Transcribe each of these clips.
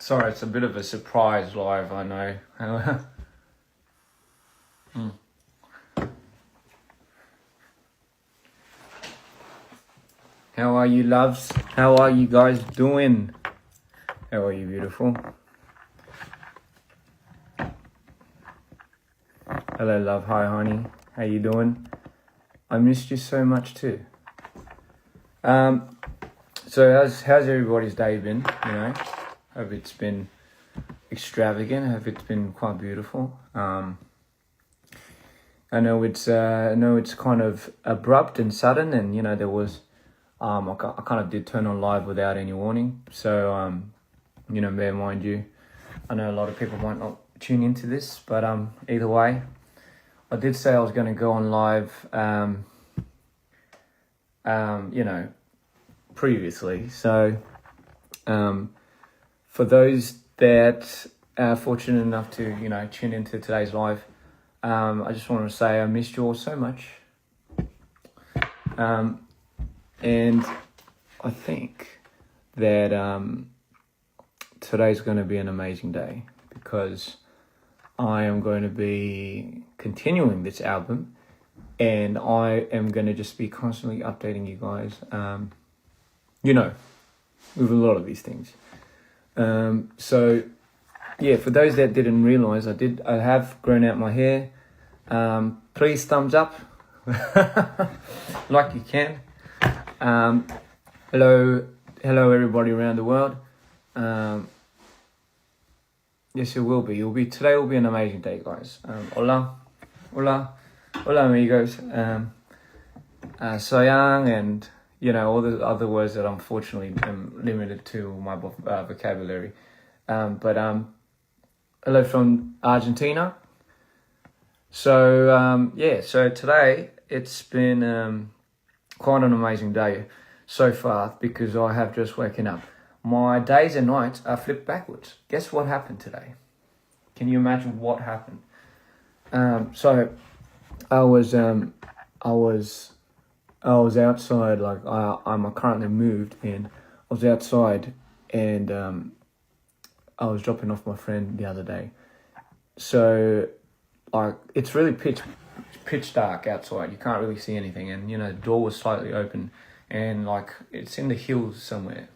Sorry, it's a bit of a surprise live, I know. How are you, loves? How are you guys doing? How are you, beautiful? Hello, love. Hi, honey. How you doing? I missed you so much too. So how's everybody's day been? You know, hope it's been extravagant. Hope it's been quite beautiful. I know it's kind of abrupt and sudden, and you know there was I kind of did turn on live without any warning. So you know, bear mind you, I know a lot of people might not tune into this, but either way, I did say I was going to go on live. You know, previously. So, for those that are fortunate enough to, you know, tune into today's live, I just want to say I missed you all so much. And I think that today's going to be an amazing day because I am going to be continuing this album and I am going to just be constantly updating you guys, you know, with a lot of these things. So, yeah, for those that didn't realize, I have grown out my hair. Please thumbs up, like you can. Hello everybody around the world. Yes, it will be. Today will be an amazing day, guys. Hola amigos. Sayang and, you know, all the other words that unfortunately am limited to my vocabulary. But hello from Argentina. So, yeah, so today it's been quite an amazing day so far because I have just woken up. My days and nights are flipped backwards. Guess what happened today? Can you imagine what happened? So I was outside, like I'm currently moved, and I was outside, and I was dropping off my friend the other day. So, like, it's really pitch dark outside. You can't really see anything, and you know the door was slightly open, and like it's in the hills somewhere.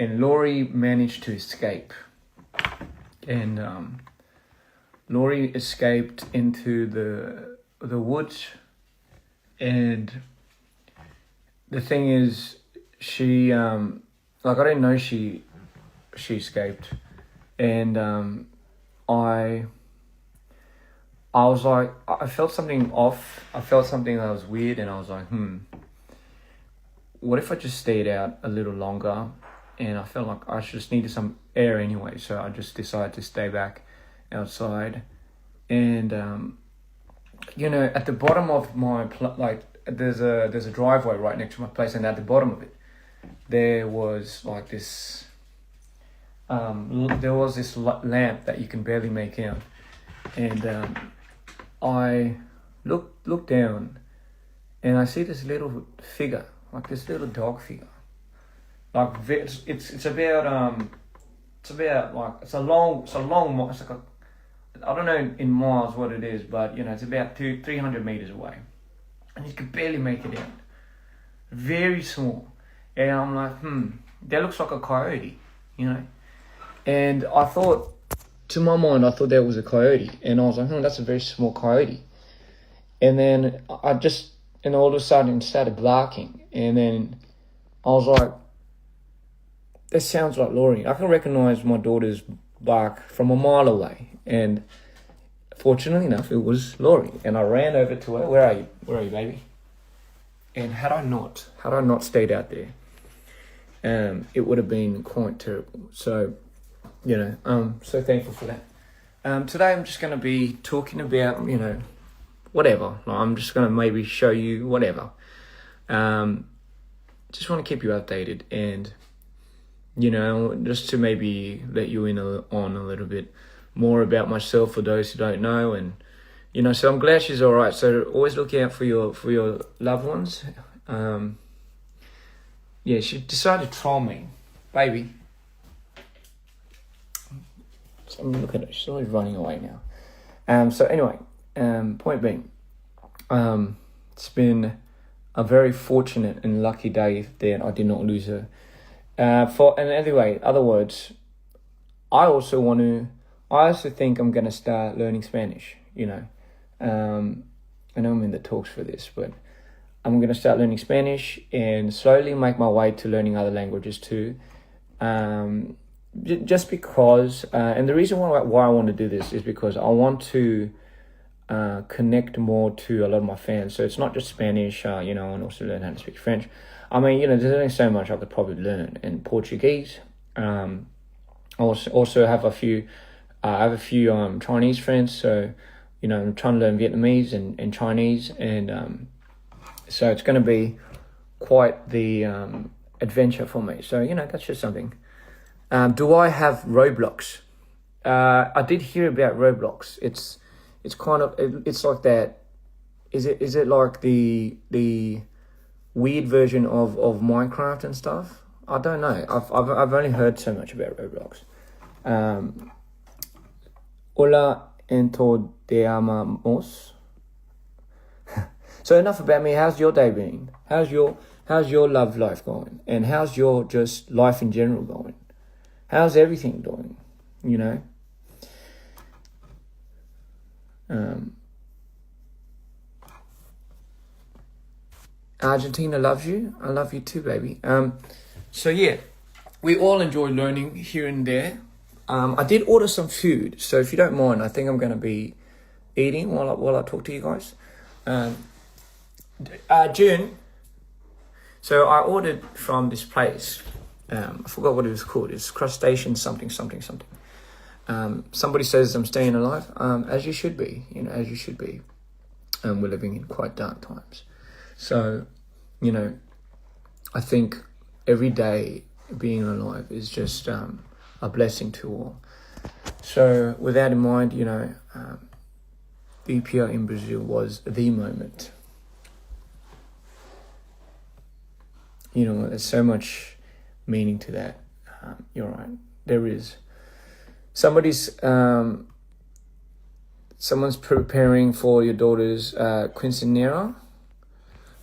And Laurie managed to escape, and Laurie escaped into the woods, and the thing is, she like I didn't know she escaped, and I was like, I felt something off. I felt something that was weird, and I was like, what if I just stayed out a little longer? And I felt like I just needed some air anyway, so I just decided to stay back outside. And you know, at the bottom of my there's a driveway right next to my place, and at the bottom of it, there was like this lamp that you can barely make out, and I look down, and I see this little figure, like this little dog figure. Like it's about I don't know in miles what it is, but you know it's about 300 meters away, and you could barely make it out. Very small, and I'm like, that looks like a coyote, you know. And I thought, to my mind, I thought that was a coyote, and I was like, that's a very small coyote. And then and all of a sudden it started barking, and then I was like, that sounds like Laurie. I can recognize my daughter's bark from a mile away. And fortunately enough, it was Laurie. And I ran over to her. Where are you? Where are you, baby? And had I not stayed out there, it would have been quite terrible. So, you know, I'm so thankful for that. Today I'm just going to be talking about, you know, whatever. I'm just going to maybe show you whatever. Just want to keep you updated and, you know, just to maybe let you in on a little bit more about myself for those who don't know. And, you know, so I'm glad she's all right. So always look out for your loved ones. Yeah, she decided to troll me. Baby. So, look at it, she's always running away now. So anyway, point being, it's been a very fortunate and lucky day that I did not lose her. And anyway, other words, I also think I'm going to start learning Spanish, I know I'm in the talks for this, but I'm going to start learning Spanish and slowly make my way to learning other languages too. Just because, and the reason why I want to do this is because I want to connect more to a lot of my fans. So it's not just Spanish, and also learn how to speak French. I mean, there's only so much I could probably learn. And Portuguese. I also have a few Chinese friends. So, I'm trying to learn Vietnamese and Chinese. And so it's going to be quite the adventure for me. So, that's just something. Do I have Roblox? I did hear about Roblox. It's kind of, it's like that. Is it like the weird version of Minecraft and stuff? I don't know. I've only heard so much about Roblox. Hola, ento te amamos. So enough about me. How's your day been? How's your love life going? And how's your just life in general going? How's everything doing? Argentina loves you. I love you too, baby. So yeah, we all enjoy learning here and there. I did order some food, so if you don't mind, I think I'm going to be eating while I talk to you guys. June. So I ordered from this place. I forgot what it was called. It's crustacean something. Somebody says I'm staying alive. As you should be. As you should be. We're living in quite dark times. So, I think every day being alive is just a blessing to all. So, with that in mind, Dpr in Brazil was the moment. There's so much meaning to that. You're right. There is. Someone's preparing for your daughter's quinceañera.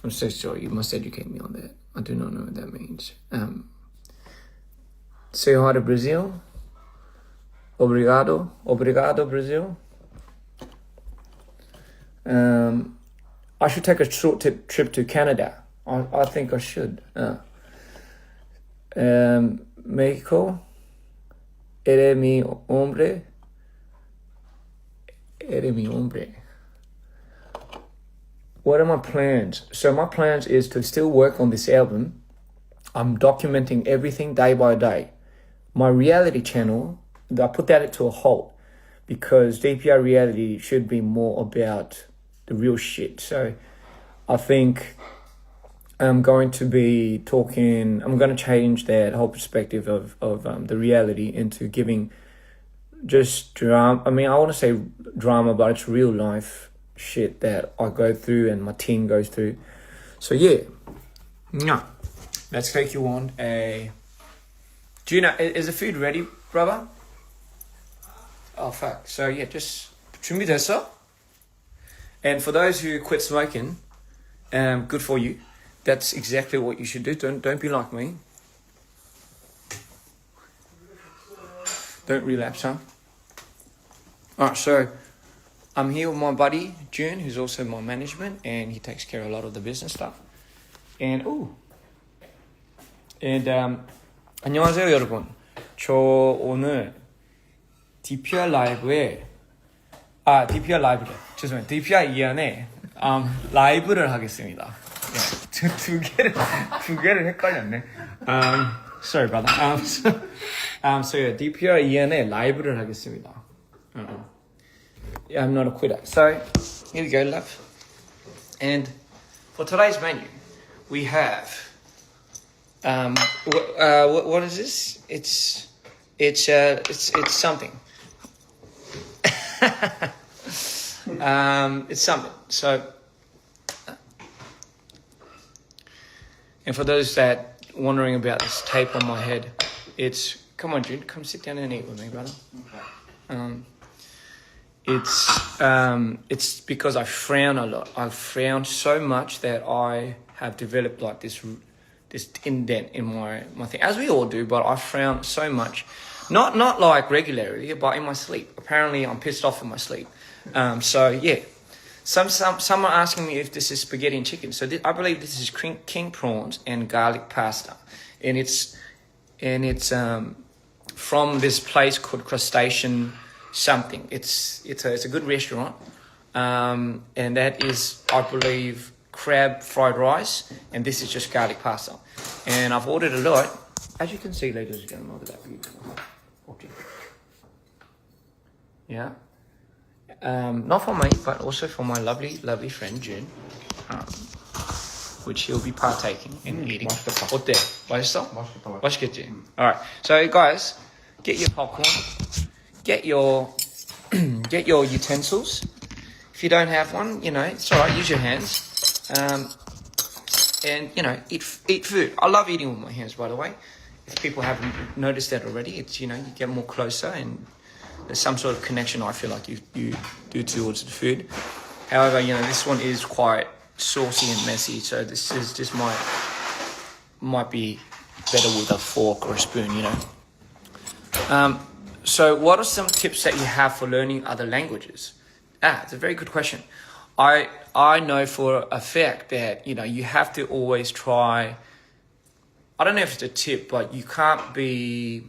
I'm so sorry, you must educate me on that. I do not know what that means. Say hi to Brazil. Obrigado Brazil. I should take a short trip to Canada. I think I should. Mexico. Eres mi hombre. What are my plans? So my plans is to still work on this album. I'm documenting everything day by day. My reality channel, I put that to a halt because DPR reality should be more about the real shit. So I think I'm going to change that whole perspective of the reality into giving just drama. I mean, I want to say drama, but it's real life shit that I go through and my team goes through. So yeah, let's take you on a... is the food ready, brother? Oh fuck. So yeah, just 준비됐어? And for those who quit smoking, good for you. That's exactly what you should do. Don't be like me. Don't relapse, huh? Alright, so I'm here with my buddy June, who's also my management, and he takes care of a lot of the business stuff. 안녕하세요 여러분. 저 오늘 DPR 라이브에 DPR 라이브래. 죄송해요. DPR Ian의 라이브를 하겠습니다. 두 개를 헷갈렸네. Sorry, brother. So yeah, Dpr Ian의 라이브를 하겠습니다. Yeah, I'm not a quitter. So here we go, love. And for today's menu, we have what is this? It's something. It's something. So. And for those that wondering about this tape on my head, come on, Jude, come sit down and eat with me, brother. It's because I frown a lot. I frown so much that I have developed like this indent in my thing, as we all do. But I frown so much, not like regularly, but in my sleep. Apparently, I'm pissed off in my sleep. So yeah, some are asking me if this is spaghetti and chicken. So I believe this is king prawns and garlic pasta, and it's from this place called Crustacean something. It's a good restaurant, and that is, I believe, crab fried rice, and this is just garlic pasta. And I've ordered a lot. As you can see, ladies and gentlemen, look at that beautiful object. Yeah. Not for me, but also for my lovely friend June, which he'll be partaking in eating. 어때? 맛있어? 맛있겠지? Alright, so guys, get your popcorn, get your utensils. If you don't have one, it's alright, use your hands. And eat food. I love eating with my hands, by the way. If people haven't noticed that already, it's you get more closer and there's some sort of connection I feel like you do towards the food. However, this one is quite saucy and messy, so this is just might be better with a fork or a spoon, So what are some tips that you have for learning other languages? It's a very good question. I know for a fact that you have to always try. I don't know if it's a tip, but you can't be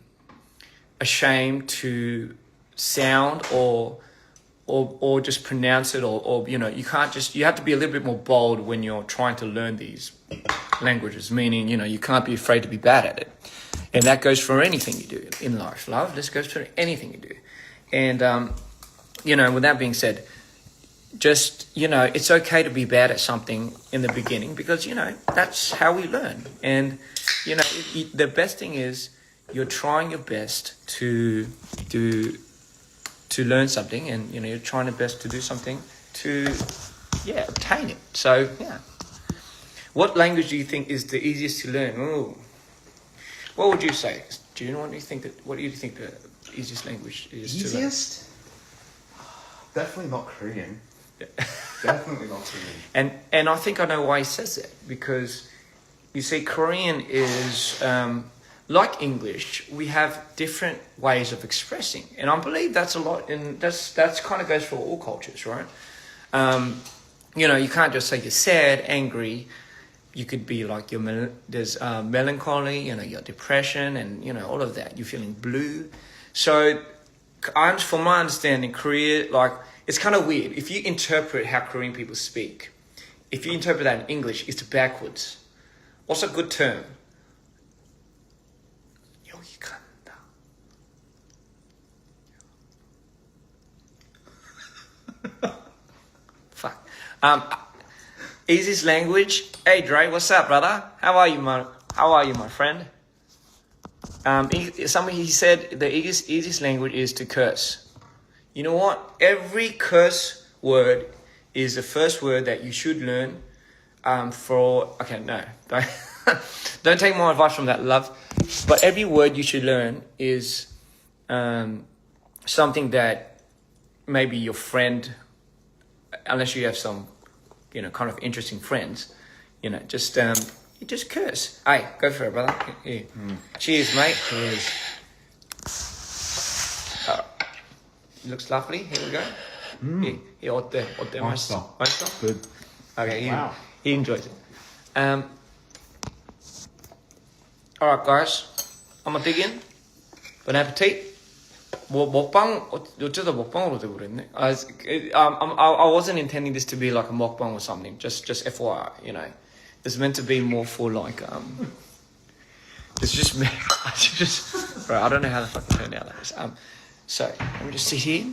ashamed to sound or just pronounce it, or you can't you have to be a little bit more bold when you're trying to learn these languages, meaning you can't be afraid to be bad at it. And that goes for anything you do in life. Love, this goes for anything you do. And with that being said, just it's okay to be bad at something in the beginning, because that's how we learn. And the best thing is you're trying your best to learn something, and you're trying your best to do something to obtain it. So what language do you think is the easiest to learn? Ooh. What would you say, June? What do you think the easiest language is to learn? Easiest? Definitely not Korean. Definitely not Korean. And I think I know why he says that, because you see, Korean is like English. We have different ways of expressing, and I believe that's a lot. And that's kind of goes for all cultures, right? You can't just say you're sad, angry. You could be like there's melancholy, your depression, and all of that. You're feeling blue. So, from my understanding, Korea, it's kind of weird. If you interpret how Korean people speak, if you interpret that in English, it's backwards. What's a good term? 여기 간다. Fuck. Easiest language. Hey Dre, what's up, brother? How are you, my friend? He said the easiest language is to curse. You know what? Every curse word is the first word that you should learn. Okay, no, don't take my advice from that, love. But every word you should learn is something that maybe your friend, unless you have some, kind of interesting friends, you just curse. Hey, go for it, brother. Here. Cheers, mate. Cheers. Looks lovely. Here we go. Here, 어때? 맛있어? Good. Okay, Wow. he enjoys it. Alright, guys. I'm gonna dig in. Bon appetit. 먹방 어쩌다 먹방으로 돼버렸네. I wasn't intending this to be like a mukbang or something. Just FYI, It's meant to be more for like it's just me. Bro, I don't know how the fuck it turned out like this. So let me just sit here,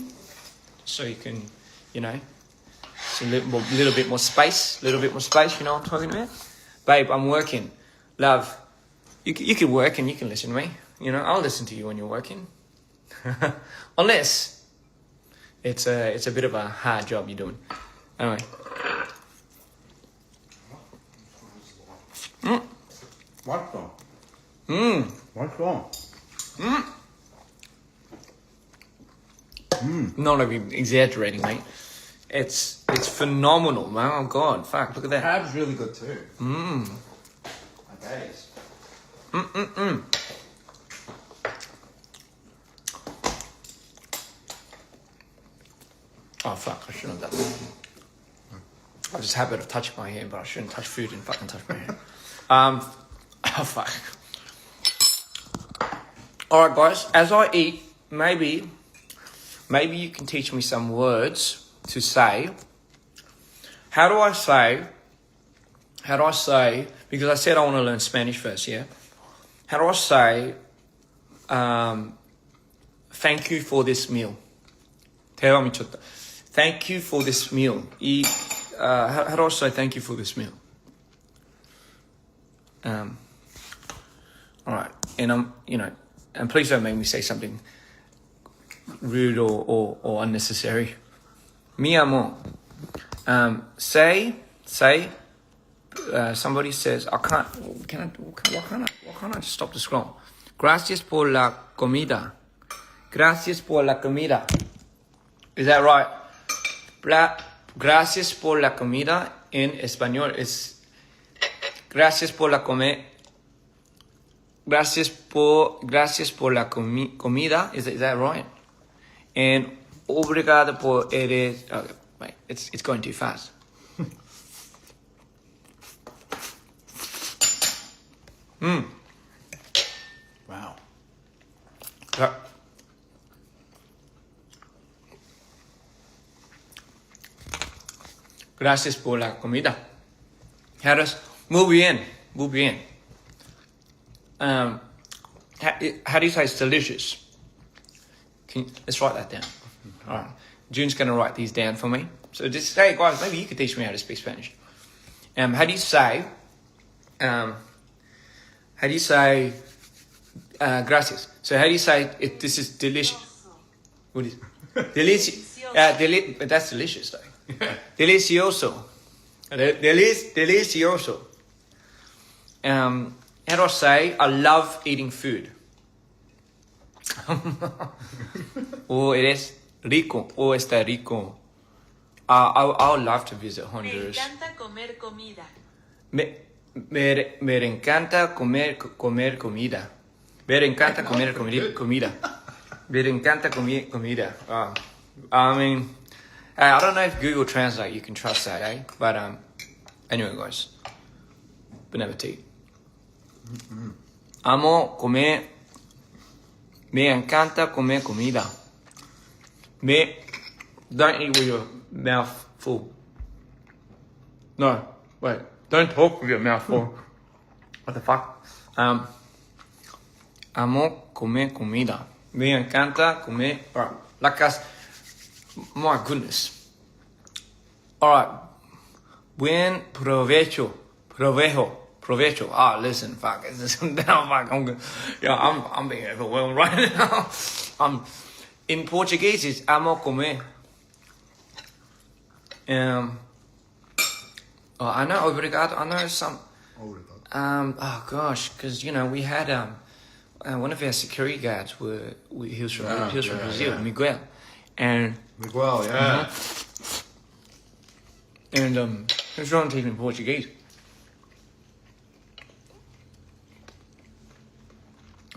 so you can, it's a little bit more space. You know what I'm talking about? Babe, I'm working. Love, you can work and you can listen to me. I'll listen to you when you're working. Unless it's a bit of a hard job you're doing. Anyway. 맛있어. 맛있어. Not even exaggerating, mate. It's phenomenal, man. Oh God, fuck! Look at that. Crab's really good too. My days. Oh fuck! I shouldn't have done that. I just habit of touching my hand, but I shouldn't touch food and fucking touch my hand. Oh fuck. All right, guys. As I eat, maybe you can teach me some words to say. How do I say? Because I said I want to learn Spanish first, yeah. How do I say? Thank you for this meal. Thank you for this meal. How do I say thank you for this meal? All right, and and please don't make me say something rude or unnecessary. Mi amor. Somebody says, why can't I just stop the scroll? Gracias por la comida. Gracias por la comida. Is that right? Gracias por la comida in español is gracias por la Gracias por la comida. Is that right? And obrigado por eres. Okay, wait, it's going too fast. Wow. Gracias por la comida. How does muy bien. How do you say it's delicious? Let's write that down. All right. June's going to write these down for me. So just hey guys, maybe you could teach me how to speak Spanish. How do you say? Gracias? So how do you say this is delicious? What is delicious? But that's delicious though. Delicioso. Delicioso. How do I say I love eating food? Eres rico. Está rico. I would love to visit Honduras. Me encanta comer comida. Me encanta comer comida. Me encanta comer comida. Me encanta comer comida. I mean, I don't know if Google Translate you can trust that, eh? But anyway, guys, bon appetit. Amo comer. Me encanta comer comida. Don't eat with your mouth full. No, wait. Don't talk with your mouth full. What the fuck? Amo comer comida. Me encanta comer. Alright, la casa. My goodness. Alright. Buen provecho. Provecho. Ah, listen, fuck. I'm being overwhelmed right now. In Portuguese, it's amo comer. I know obrigado. I know some. Oh gosh, because we had one of our security guards he was from Brazil, Miguel, and Miguel, yeah. And he was trying to teach me Portuguese.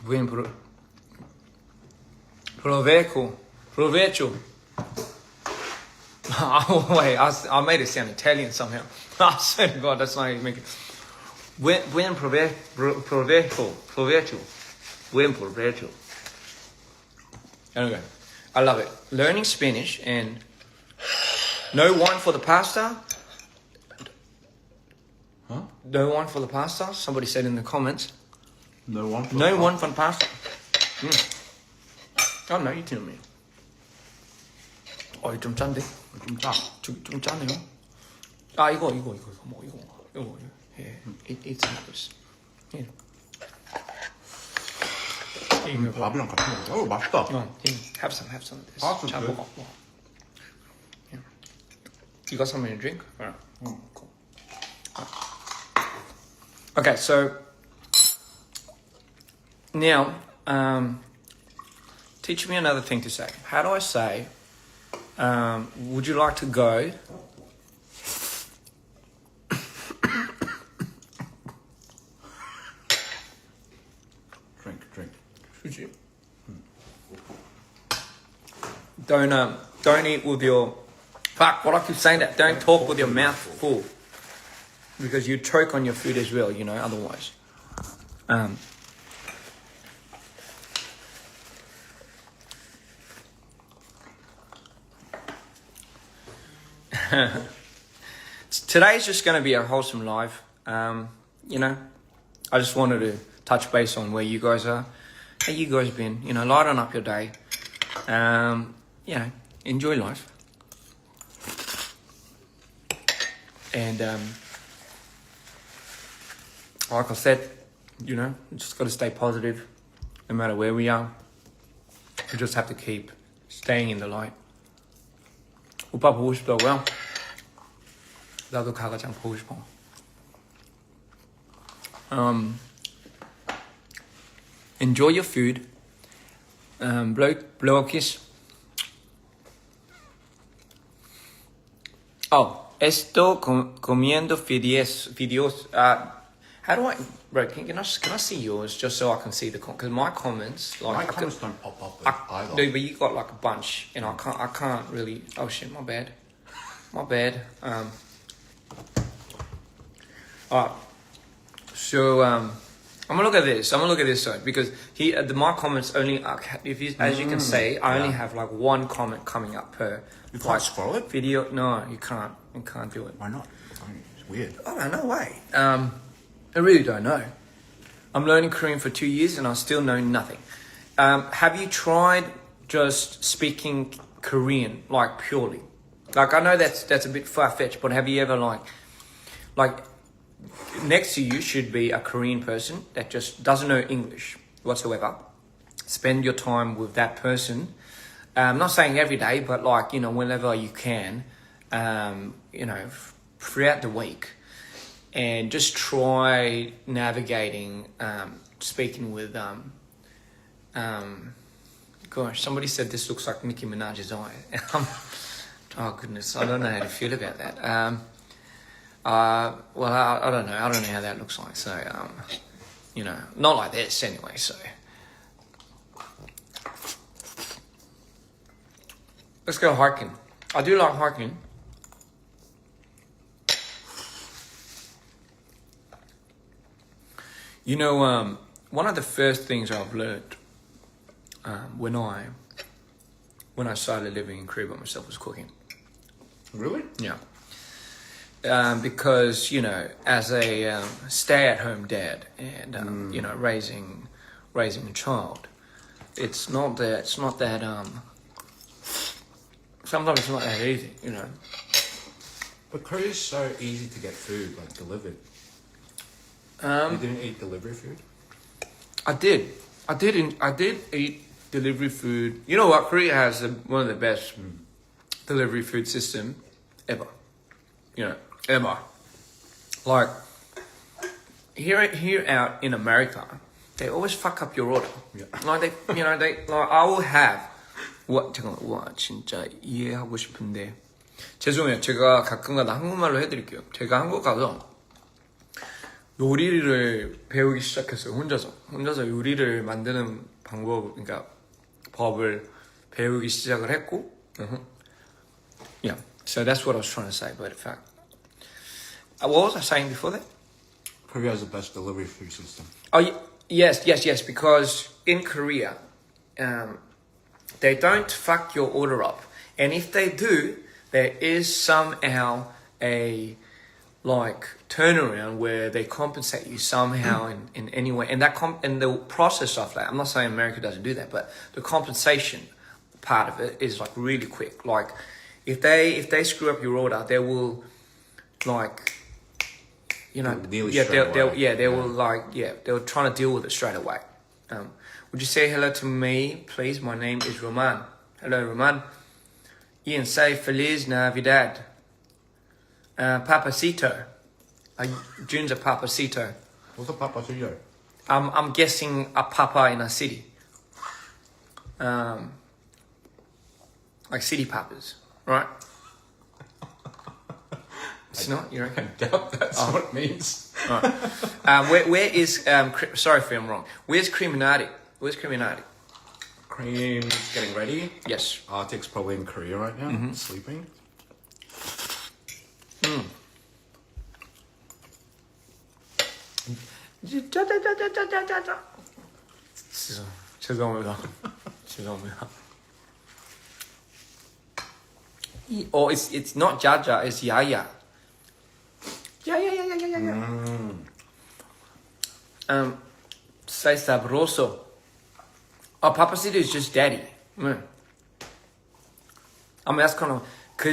Buen provecho. Oh wait, I made it sound Italian somehow. I swear to God, that's not even making. Buen provecho. Buen provecho. Anyway, I love it. Learning Spanish and no wine for the pasta. Huh? No wine for the pasta. Somebody said in the comments. No one for the pasta. Oh no, you tell me. 좀 짠데? 좀 짜. 좀 짜네요. 이거. 뭐 이거. 예. Eat some of this. 예. 밥이랑 같이 먹어. 맛있다. Have some of this. Awesome, 자, good. 먹어. Yeah. You got something to drink? Alright. Cool. Okay, so now teach me another thing to say. How do I say Would you like to go? Drink. Should you? Don't eat with your. Fuck! What I keep saying that. Don't talk with your mouth full, because you choke on your food as well. You know, otherwise. Today's just going to be a wholesome live. You know, I just wanted to touch base on where you guys are. How you guys been? You know, lighten up your day. You know, enjoy life. And like I said, you know, just got to stay positive, no matter where we are. We just have to keep staying in the light. 오빠 보고 싶다고요? 나도 가가장 보고 싶어. Enjoy your food. Blow a kiss. Oh, estoy comiendo videos. How do I, bro? Can I see yours just so I can see the because my comments like My comments don't pop up either. No, but you got like a bunch, and I can't really. Oh shit, my bad. Alright, so I'm gonna look at this. Side because my comments only. As you can say, I only have like one comment coming up per. You can't scroll it? Video? No, you can't. You can't do it. Why not? It's weird. I don't know. Way. I really don't know. I'm learning Korean for 2 years and I still know nothing. Have you tried just speaking Korean, like purely? Like I know that's a bit far-fetched, but have you ever like next to you should be a Korean person that just doesn't know English whatsoever. Spend your time with that person. I'm not saying every day, but like, you know, whenever you can, you know, throughout the week. And just try navigating, speaking with, gosh, somebody said this looks like Nicki Minaj's eye. Oh goodness, I don't know how to feel about that. Well, I don't know. I don't know how that looks like. So, you know, not like this anyway. So, let's go hiking. I do like hiking. You know, one of the first things I've learned when I started living in Korea by myself was cooking. Really? Yeah. Because, you know, as a stay-at-home dad and, you know, raising a child, it's not that sometimes it's not that easy, you know. But Korea is so easy to get food, like delivered. You didn't eat delivery food? I did eat delivery food. You know what? Korea has one of the best delivery food system ever. You know, ever. Like here out in America, they always fuck up your order. Yeah. Like I will have 잠깐만 진짜 이해하고 싶은데 죄송해요. 제가 가끔가다 한국말로 해드릴게요. 제가 한국 가서 요리를 배우기 시작했어요. 혼자서 요리를 만드는 방법, 그러니까 법을 배우기 시작을 했고, yeah. So that's what I was trying to say. But in fact, what was I saying before that? Korea has the best delivery food system. Oh yes. Because in Korea, they don't fuck your order up, and if they do, there is somehow a like turnaround where they compensate you somehow in any way, and and the process of that. I'm not saying America doesn't do that, but the compensation part of it is like really quick. Like if they screw up your order, they will like, you know, they'll try to deal with it straight away. Would you say hello to me, please? My name is Roman. Hello, Roman. Ian, say Feliz Navidad. Papacito. June's a papacito. What's a papacito? I'm guessing a papa in a city. Like city papas. right? It's not, you reckon? I doubt that's what it means. Right. Where is sorry if I'm wrong. Where's Creaminati? Where's Creaminati? Cream's getting ready. Yes. Arctic's probably in Korea right now, sleeping. 죄송합니다. 죄송합니다. It's not Jaja, it's Yaya. Yeah. Sei sabroso. Oh, Papacito is just daddy. that's kind of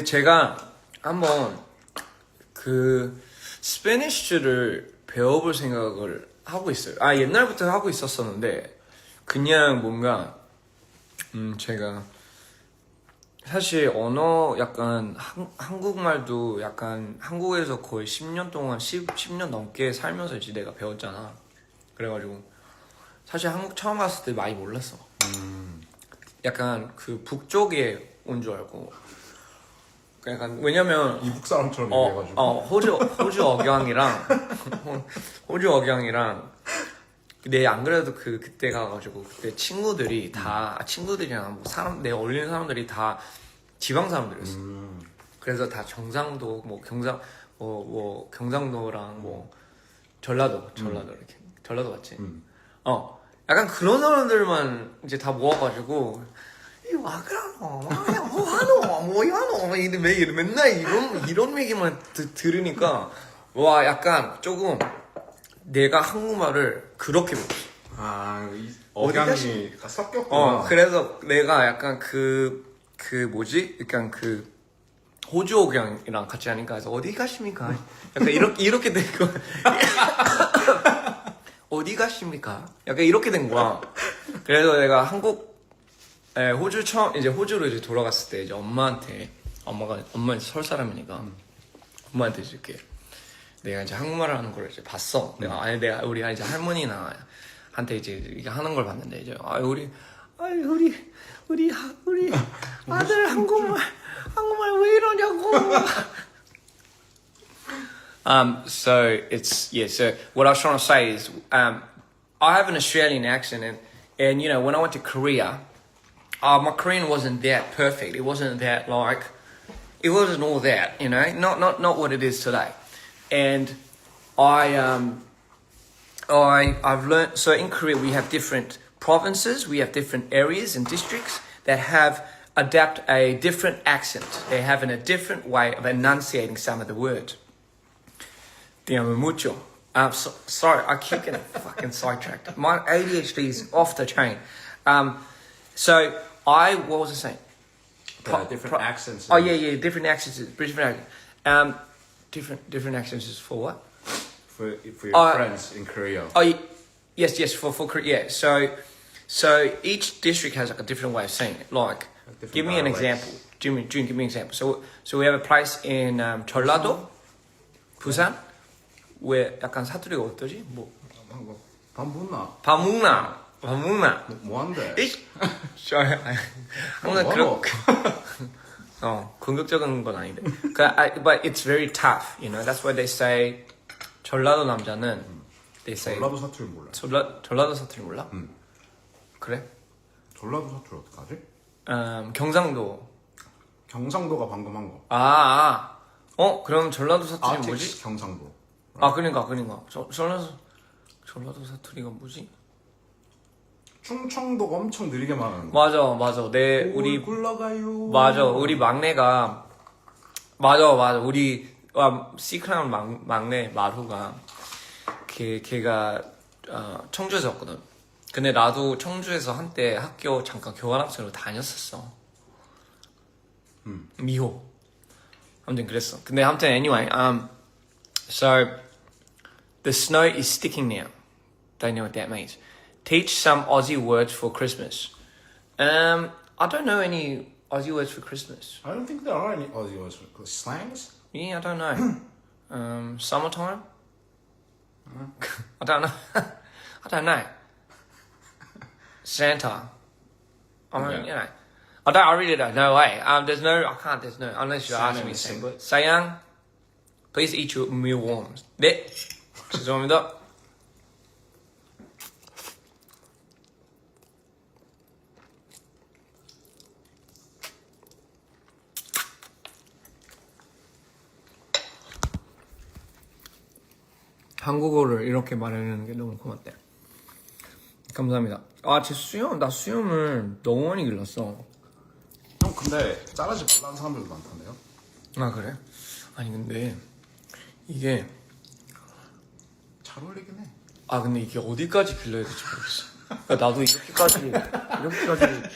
제가 한번 스페니쉬를 배워볼 생각을 하고 있어요. 옛날부터 하고 있었었는데 그냥 뭔가 제가 사실 언어 약간 한국말도 약간 한국에서 거의 10년 동안 10년 넘게 살면서 이제 내가 배웠잖아. 그래가지고 사실 한국 처음 갔을 때 많이 몰랐어. 약간 그 북쪽에 온 줄 알고. 약간 왜냐면 이북 사람처럼 얘기해가지고. 호주 억양이랑 내 안 그래도 그때 가가지고 그때 친구들이 다 친구들이랑 뭐 내 어울리는 사람들이 다 지방 사람들이었어. 그래서 다 경상도 뭐 경상도랑 뭐 전라도 이렇게 전라도 맞지? 약간 그런 사람들만 이제 다 모아가지고 와 그러노 뭐하노 맨날 이런 얘기만 들으니까 와 약간 조금 내가 한국말을 그렇게 배웠어. 억양이 섞였구나. 그래서 내가 약간 뭐지? 약간 호주 억양이랑 같이 하니까 그래서 어디 가십니까? 약간 이렇게 된 거. 어디 가십니까? 약간 이렇게 된 거야. 그래서 내가 호주로 이제 돌아갔을 때 이제 엄마한테 엄마 서울 사람이니까 엄마한테 이렇게 내가 이제 한국말을 하는 걸 이제 봤어. 내가 우리 이제 할머니나 한테 이제 이게 하는 걸 봤는데 이제 우리 아들 한국말 왜 이러냐고. So what I was trying to say is I have an Australian accent and you know when I went to Korea my Korean wasn't that perfect. It wasn't that it wasn't all that, you know, not what it is today. And I've learned, so in Korea we have different provinces, we have different areas and districts that adapt a different accent. They have a different way of enunciating some of the words. Te amo mucho. Sorry, I keep getting fucking sidetracked. My ADHD is off the chain. So what was I saying? Different accents. Different accents. Different accents is for what? For your friends in Korea. Yes, for Korea. So each district has like a different way of saying it. Like, give me an example. June, give me an example. So we have a place in 전라도, 부산, where 약간 사투리가 어떠지? 뭐 밥 먹나? 뭐 한대? 항상 그렇게 공격적인 건 아닌데. But it's very tough, you know. That's why they say 전라도 남자는 they say 전라도 사투리 몰라. 전라도 사투리 몰라? 그래? 전라도 사투리 어떡하지? 경상도가 방금 한 거. 그럼 전라도 사투리 뭐지? 경상도. 그러니까 전라도 사투리가 뭐지? 충청도가 엄청 느리게 말하는 거. 맞아. 우리 굴러가요. 맞아. 우리 막내가 맞아. 우리 시크한 막내 마루가 걔가 청주에서 왔거든. 근데 나도 청주에서 한때 학교 잠깐 교환학생으로 다녔었어. 미호. 아무튼 그랬어. 근데 아무튼 anyway, so the snow is sticking now. Don't know what that means. Teach some Aussie words for Christmas. I don't know any Aussie words for Christmas. I don't think there are any Aussie words for slangs. Yeah, I don't know. Summertime? I don't know. Santa. I mean, you know. I really don't. No way. There's no. I can't. There's no. Unless you're asking me to sing. Sayang, please eat your mealworms. 네. 죄송합니다. 한국어를 이렇게 말하는 게 너무 고맙대. 감사합니다. 제 수염, 나 수염을 너무 많이 길렀어. 형 근데 자르지 말라는 사람들도 많던데요? 아, 그래? 아니, 근데 이게 잘 어울리긴 해. 근데 이게 어디까지 길러야 될지 모르겠어. 그러니까 나도 이렇게까지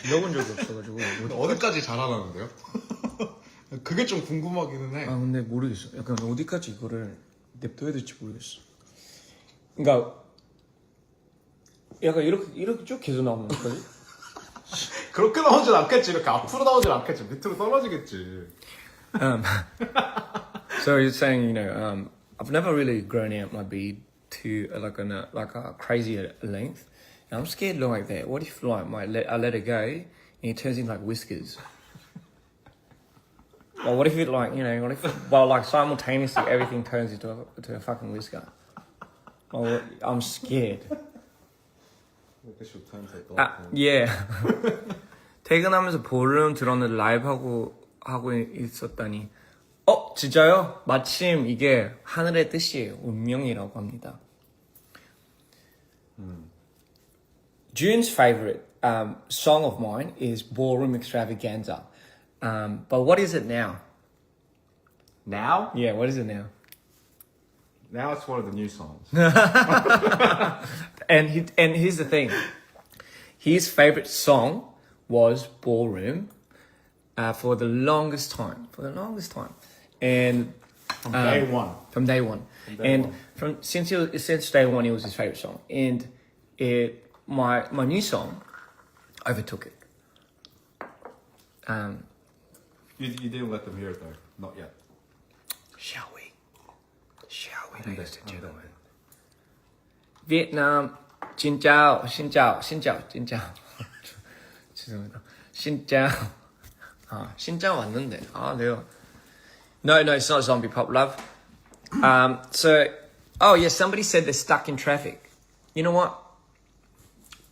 길러본 적이 없어가지고. 어디까지 잘하라는데요? 그게 좀 궁금하기는 해. 근데 모르겠어. 약간 어디까지 이거를 냅둬야 될지 모르겠어. 그러니까 약간 이렇게 쭉 계속 나오는 거지? 그렇게 나오진 않겠지. 이렇게 앞으로 나오진 않겠지. 밑으로 떨어지겠지. So you're saying, I've never really grown out my beard to like a crazy length. And I'm scared like that. What if I let it go and it turns into like whiskers? Or what if it simultaneously everything turns into a fucking whisker? I'm scared. This should turn to a yeah. 퇴근하면서 볼륨 들었는데 라이브 하고 있었다니. 진짜요? 마침 이게 하늘의 뜻이에요. 운명이라고 합니다. June's favorite song of mine is Ballroom Extravaganza. But what is it now? Now? Yeah, what is it now? Now it's one of the new songs. And here's the thing. His favorite song was Ballroom for the longest time. And From day one. From day one. Since day one, it was his favorite song. And my new song overtook it. You didn't let them hear it though. Not yet. Shall we, ladies and gentlemen? Vietnam, xin chào. 죄송합니다. 신짜오. 신짜오 맞는데. 내가. No, it's not zombie pop love. Somebody said they're stuck in traffic. You know what?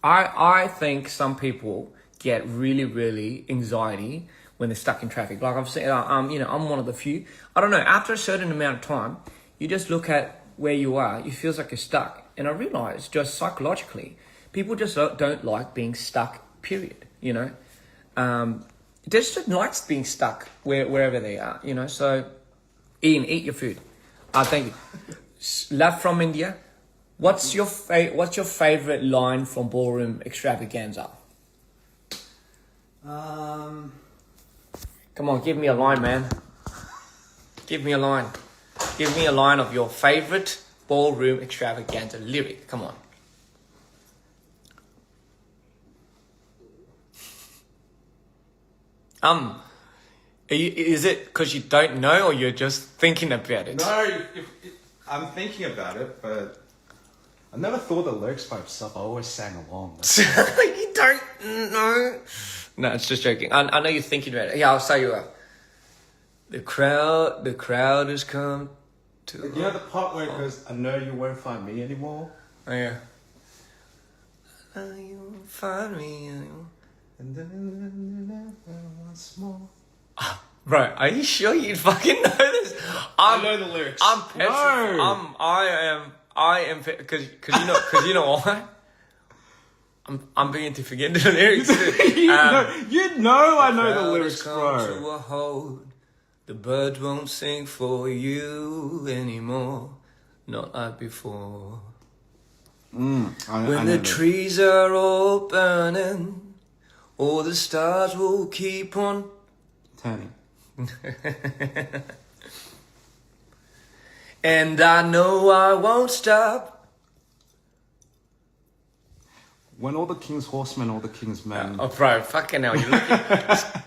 I think some people get really, really anxiety when they're stuck in traffic. Like I've said, I'm one of the few. I don't know, after a certain amount of time, you just look at where you are, it feels like you're stuck. And I realized just psychologically, people just don't like being stuck, period, They just don't like being stuck wherever they are, So, Ian, eat your food. Thank you. Love from India. What's your favorite line from Ballroom Extravaganza? Come on, give me a line, man. Give me a line. Give me a line of your favorite Ballroom Extravaganza lyric. Come on. Is it because you don't know or you're just thinking about it? No, I'm thinking about it, but I never thought the lyrics by itself. I always sang along. You don't know? No, it's just joking. I know you're thinking about it. Yeah, I'll say you are. The crowd has come to... You know the part where it goes, I know you won't find me anymore? Oh, yeah. I know you won't find me anymore. And then once more. Bro, are you sure you fucking know this? I know the lyrics. I'm petrified. No. I am because you know why? I'm beginning to forget the lyrics. you know I know the lyrics, bro. To a hold. The birds won't sing for you anymore, not like before. When the trees are all burning, all the stars will keep on turning. And I know I won't stop. When all the king's horsemen, all the king's men. Bro, fucking hell! You're looking,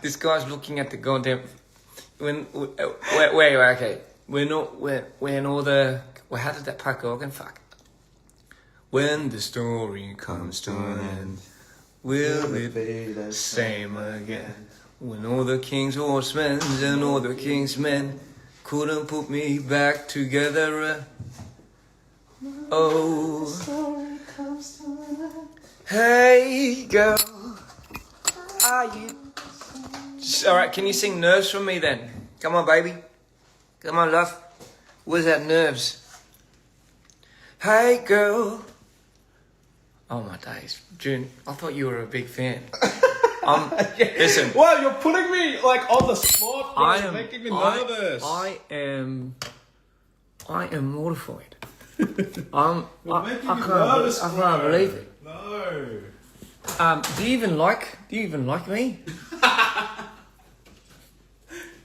this guy's looking at the goddamn. Wait, okay. When all the. Well, how did that part go again? Fuck. When the story comes to an end, will it be the same again? When all the king's horsemen and all the king's men couldn't put me back together. Oh, hey girl, are you? All right, can you sing Nerves from me then? Come on, baby. Come on, love. Where's that Nerves? Hey girl. Oh my days, June. I thought you were a big fan. Listen. Well, you're putting me like on the spot. Bro. You're making me nervous. I am mortified. You're making me nervous. I can't believe it. No. Do you even like me?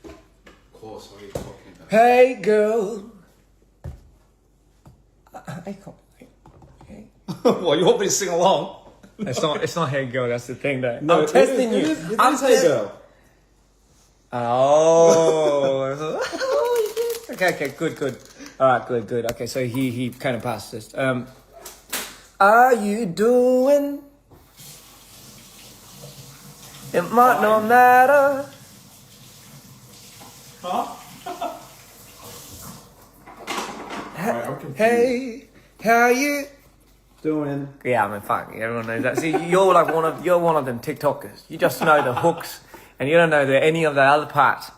Of course. What are you talking about? Hey girl. Hey. Well, you want me to sing along? It's not hey girl. That's the thing, though. No, I'm testing you. I'm hey girl. Oh. Okay, good. All right, good. Okay, so he kind of passed this. Are you doing? It might not matter. Huh? Alright, I'm confused. Hey, how you Doing? Yeah, I mean, fuck, everyone knows that. See, you're one of them TikTokers. You just know the hooks, and you don't know any of the other parts.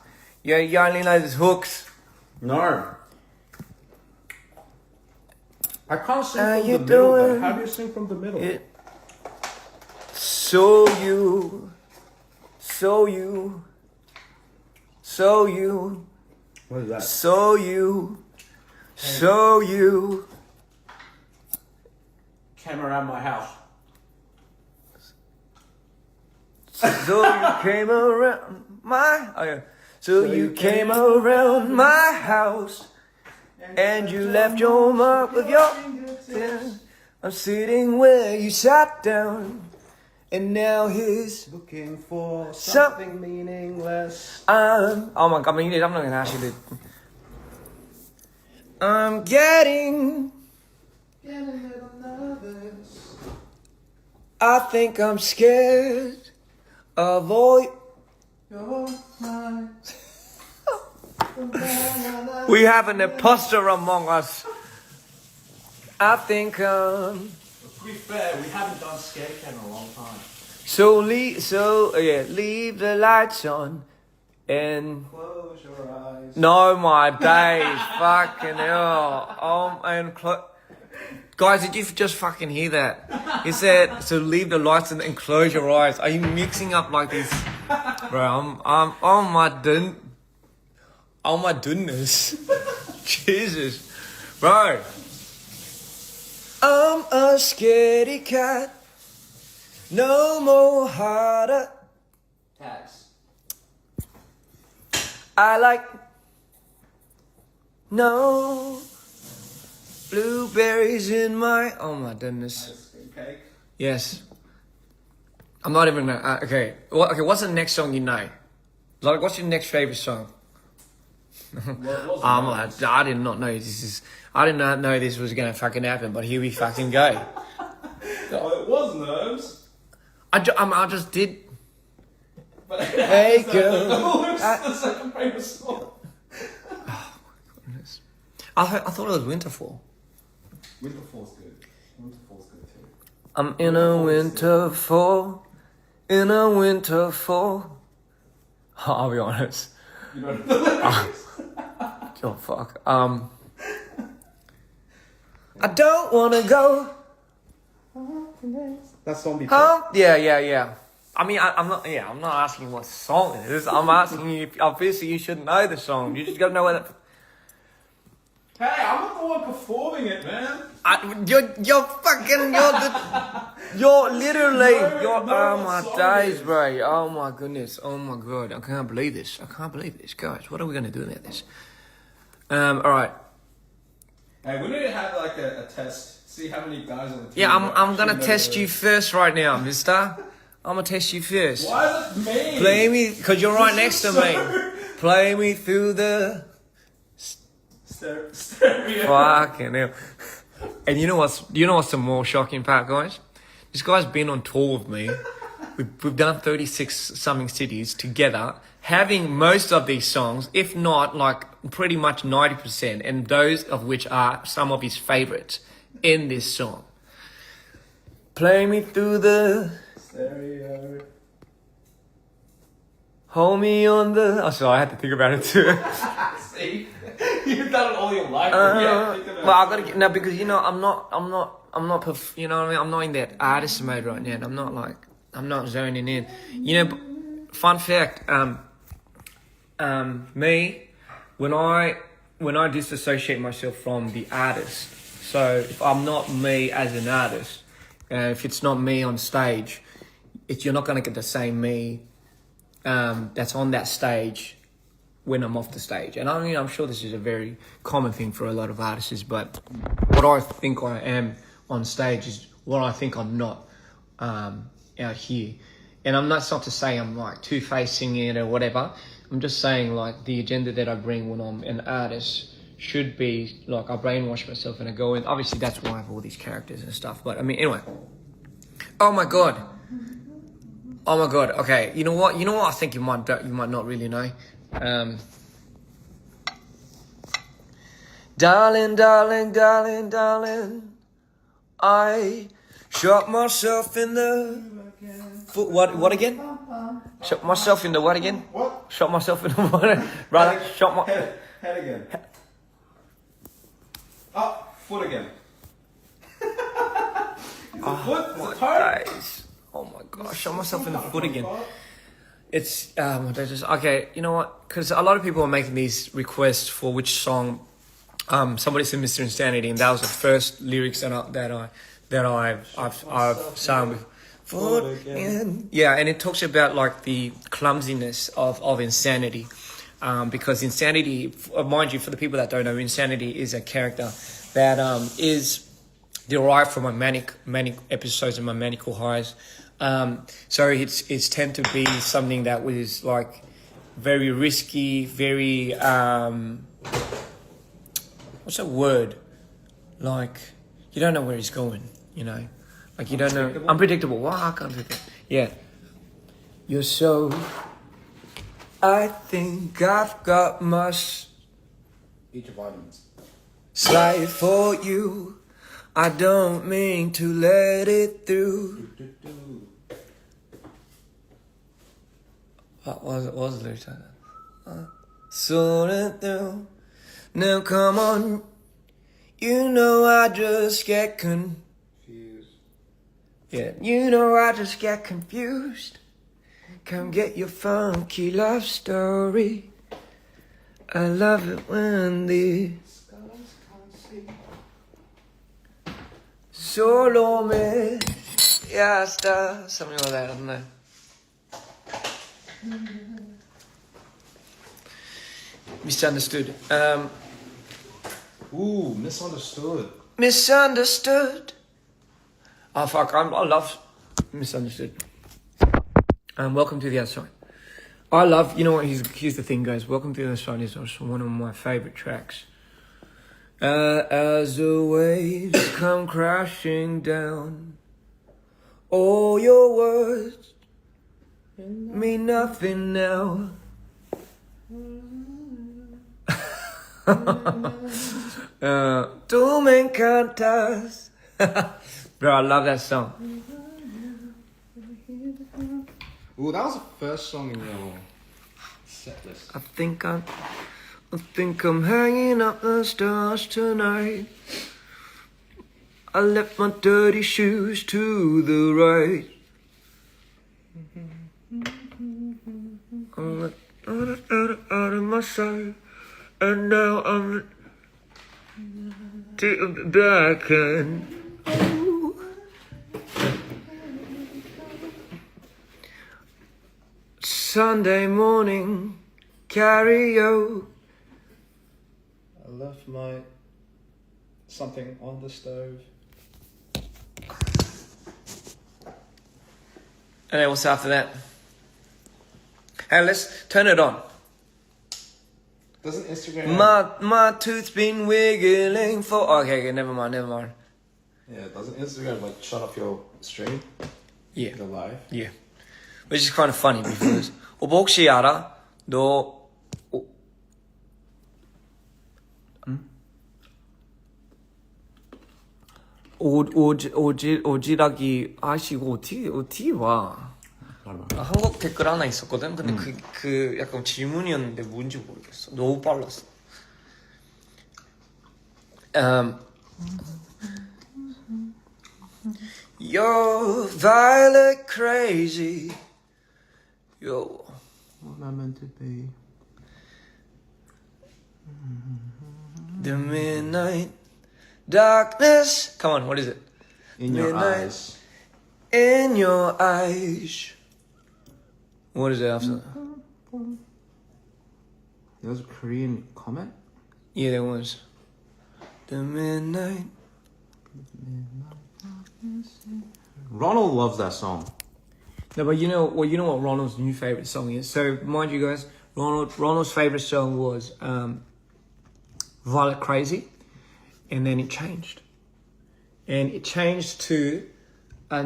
You only know the hooks. No. I can't sing How from you the middle. doing? How do you sing from the middle? So you. What is that? So you. Came around my house. So you came around my. Oh yeah. So you came around my house, and you left your mark with your. I'm sitting where you sat down, and now he's Looking for something meaningless. oh my god, I'm not gonna ask you to. I'm getting. A little nervous. I think I'm scared of all. Your mind. We have an imposter among us. I think To be fair, we haven't done Scare Cam in a long time. leave the lights on and Close your eyes. no my days, fucking hell. Guys, did you just fucking hear that? He said, so leave the lights on and close your eyes. Are you mixing up like this? Bro, I'm oh my goodness. Jesus. Bro. I'm a scaredy cat. No more harder. Tags. I like no blueberries in my. Oh my goodness. Ice cream cake. Yes. I'm not even. Okay. Okay. What's the next song you know? Like, what's your next favorite song? I did not know this is. I did not know this was gonna fucking happen, but here we fucking go. Well, it was Nerves. I just did. But Hey girl. the second favorite song. Goodness. I thought it was Winterfall. Winterfall's good. Winterfall's good too. I'm in a winterfall. In a winterfall. I'll be honest. You know the lyrics? Oh fuck. I don't wanna go. That song be Yeah. I mean, I'm not asking what song it is. I'm asking you. Obviously, you should know the song. You just gotta know where. Hey, I'm not the one performing it, man. You're literally. No, Oh my song days, is. bro. Oh my goodness. Oh my god. I can't believe this. Guys. What are we gonna do about this? All right. Hey, we need to have like a test. See how many guys on the team. Yeah, I'm gonna actually know test the- you first right now, mister. I'm gonna test you first. Why is it me? Play me, cause you're right next to me. Play me through the Stereo. fucking hell. And you know what's the more shocking part, guys? This guy's been on tour with me we've done 36 something cities together, having most of these songs, if not like pretty much 90%, and those of which are some of his favorites in this song. Play me through the stereo. Hold me on the. Oh, sorry, I had to think about it too. See, you've done it all your life. Well, I gotta no, because you know I'm not, you know what I mean. I'm not in that artist mode right now. And I'm not zoning in. You know, fun fact. Me, when I disassociate myself from the artist. So if I'm not me as an artist, if it's not me on stage, you're not gonna get the same me. That's on that stage when I'm off the stage. And I mean, I'm sure this is a very common thing for a lot of artists, but what I think I am on stage is what I think I'm not out here. And that's not to say I'm like two-facing it or whatever. I'm just saying like the agenda that I bring when I'm an artist should be like I brainwash myself and I go in. Obviously, that's why I have all these characters and stuff. But I mean, anyway. Oh my god. Okay, you know what? I think you might not really know. Darling, I shot myself in the foot. What again? Shot myself in the what again? What? Shot myself in the what? Brother, shot my head again. Oh, foot again. Foot? Guys. Oh my god, I shot myself in the foot again. It's okay. You know what? Because a lot of people are making these requests for which song. Somebody said Mr. Insanity, and that was the first lyrics that I've sung with. Yeah, and it talks about like the clumsiness of insanity, because insanity, mind you, for the people that don't know, insanity is a character that is derived from my manic episodes and my manical highs. So it's tend to be something that was like very risky, very what's that word? Like you don't know where he's going, you know. Like you don't know. Unpredictable. Wow, I can't predict. Yeah. You're so. I think I've got my. Eat your vitamins. Slide for you. I don't mean to let it through. What was the lyrics like that? Sort it through. Now come on. You know I just get confused. Yeah, you know I just get confused. Come get your funky love story. I love it when the solo me, yeah, something like that. I don't know. Misunderstood. Ooh, misunderstood. Misunderstood. Oh fuck! I love misunderstood. Welcome to the other side. I love. You know what? Here's the thing, guys. Welcome to the other side is also one of my favorite tracks. As the waves come crashing down, all your words mean nothing now. Tú me encantas. Bro, I love that song. Ooh, that was the first song in your set list. I think I'm hanging up the stars tonight. I left my dirty shoes to the right. I'm out of my sight, and now I'm back and. Sunday morning karaoke. I left my something on the stove. And then what's after that? Hey, let's turn it on. Doesn't Instagram... My tooth's been wiggling for... Okay, never mind. Yeah, doesn't Instagram like shut off your stream? Yeah. The live? Yeah. which is kind of funny because 오빠 혹시 알아? 너 오지락이 아시고 어떻게 와? 한국 댓글 하나 있었거든. 근데 그 약간 질문이었는데 뭔지 모르겠어. 너무 빨랐어. You're violet crazy. Yo. What am I meant to be? The midnight darkness. Come on, what is it? In your Midnight. eyes. In your eyes. What is it after? There was a Korean comment? Yeah, there was. The midnight. Ronald loves that song. No, but you know what Ronald's new favorite song is. So mind you guys, Ronald's favorite song was Violet Crazy, and then it changed, and it changed to a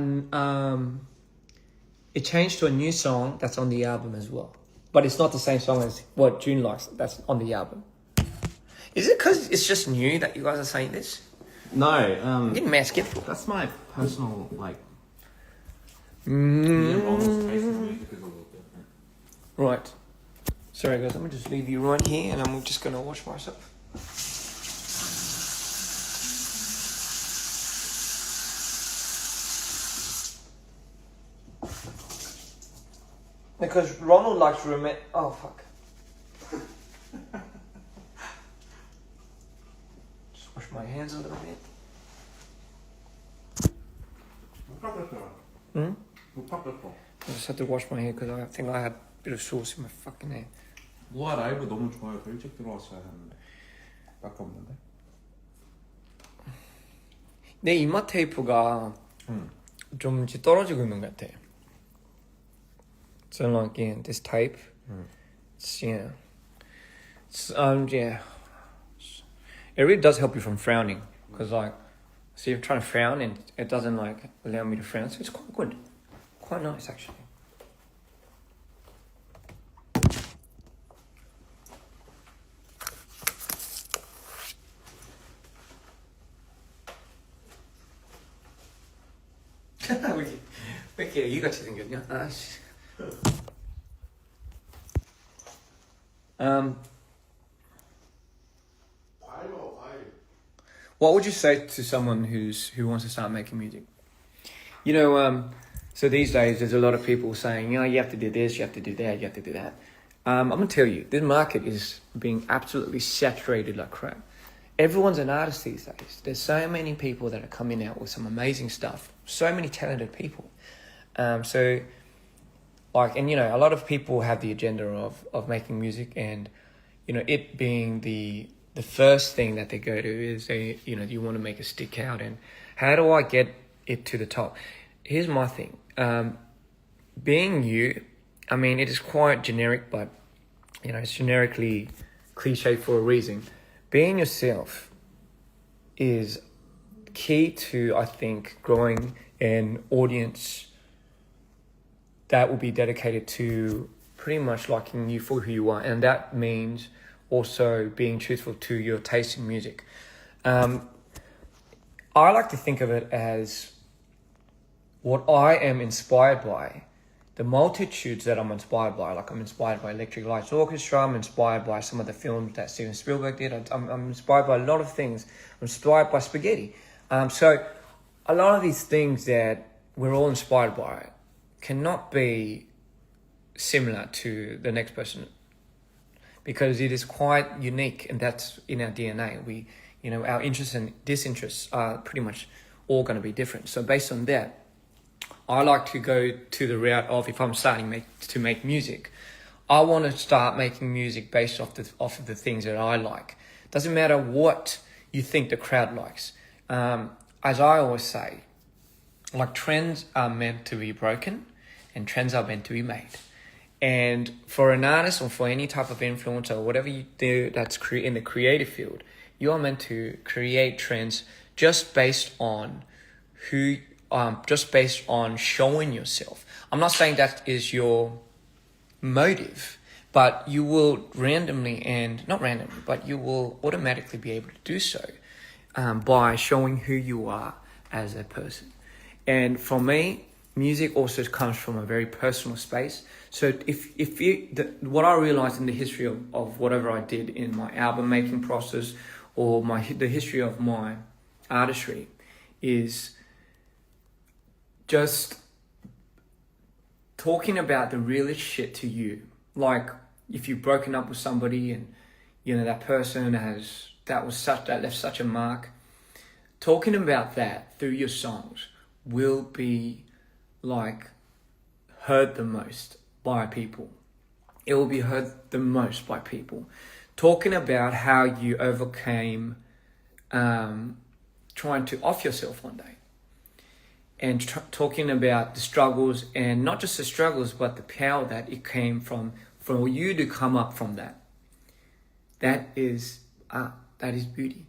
new song that's on the album as well. But it's not the same song as what June likes. That's on the album. Is it because it's just new that you guys are saying this? No, I'm getting mad skeptical. that's my personal, like... Ronald's taste in music is a little different. Right. Sorry guys, I'm gonna just leave you right here and I'm just gonna wash myself. Because Ronald likes romantic. Oh fuck. Just wash my hands a little bit. Hmm? I just had to wash my hair because I think I had a bit of sauce in my fucking hair. 우와 라이브 너무 좋아요. 더 일찍 들어왔어야 했는데. 아깝는데. 내 이마 테이프가 좀 이제 떨어지고 있는 것 같아. So like yeah, this tape, it's yeah, it's yeah, it really does help you from frowning because like, see, I'm trying to frown and it doesn't like allow me to frown, so it's quite good, quite nice actually. 왜 이렇게 이같이 생겼냐? 아씨. What would you say to someone who wants to start making music? You know, so these days there's a lot of people saying, you know, you have to do this, you have to do that, you have to do that. I'm gonna tell you, this market is being absolutely saturated like crap. Everyone's an artist these days. There's so many people that are coming out with some amazing stuff. So many talented people. So, like, and you know, a lot of people have the agenda of making music, and you know, it being the first thing that they go to is you know, you want to make a stick out, and how do I get it to the top? Here's my thing. Being you, I mean, it is quite generic, but you know, it's generically cliche for a reason. Being yourself is key to, I think, growing an audience that will be dedicated to pretty much liking you for who you are. And that means also being truthful to your taste in music. I like to think of it as what I am inspired by, the multitudes that I'm inspired by. Like I'm inspired by Electric Light Orchestra, I'm inspired by some of the films that Steven Spielberg did, I'm inspired by a lot of things. I'm inspired by spaghetti. So a lot of these things that we're all inspired by cannot be similar to the next person because it is quite unique, and that's in our DNA. We, you know, our interests and disinterests are pretty much all going to be different. So based on that, I like to go to the route of, if I'm starting to make music, I want to start making music based off of the things that I like. Doesn't matter what you think the crowd likes. As I always say, like trends are meant to be broken and trends are meant to be made. And for an artist or for any type of influencer or whatever you do that's in the creative field, you are meant to create trends just based on who just based on showing yourself. I'm not saying that is your motive, but you will you will automatically be able to do so by showing who you are as a person. And for me, music also comes from a very personal space. So what I realized in the history of whatever I did in my album making process or the history of my artistry is just talking about the realest shit to you. Like if you've broken up with somebody and that person that left such a mark, talking about that through your songs will be like heard the most by people. It will be heard the most by people. Talking about how you overcame trying to off yourself one day. And talking about the struggles, and not just the struggles, but the power that it came from for you to come up from that. That is art. That is beauty.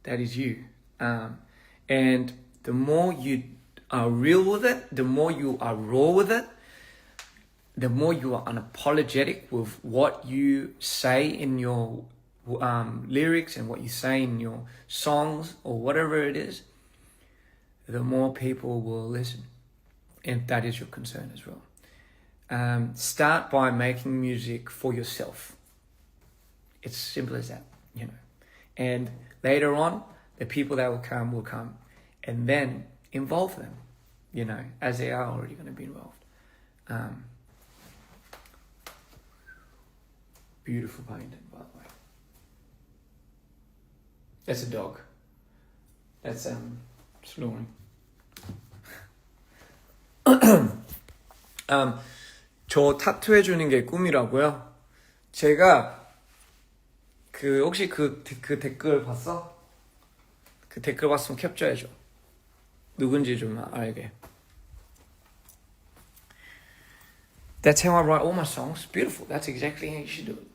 That is you. And the more you are real with it, the more you are raw with it, the more you are unapologetic with what you say in your lyrics and what you say in your songs or whatever it is, the more people will listen. And that is your concern as well. Start by making music for yourself. It's simple as that, And later on, the people that will come, and then involve them, as they are already going to be involved. Beautiful painting, by the way. That's a dog. That's snoring. 저 타투 해주는 게 꿈이라고요? 제가 혹시 그 댓글 봤어? 그 댓글 봤으면 캡처해줘. 누군지 좀 알게. That's how I write all my songs. Beautiful. That's exactly how you should do it.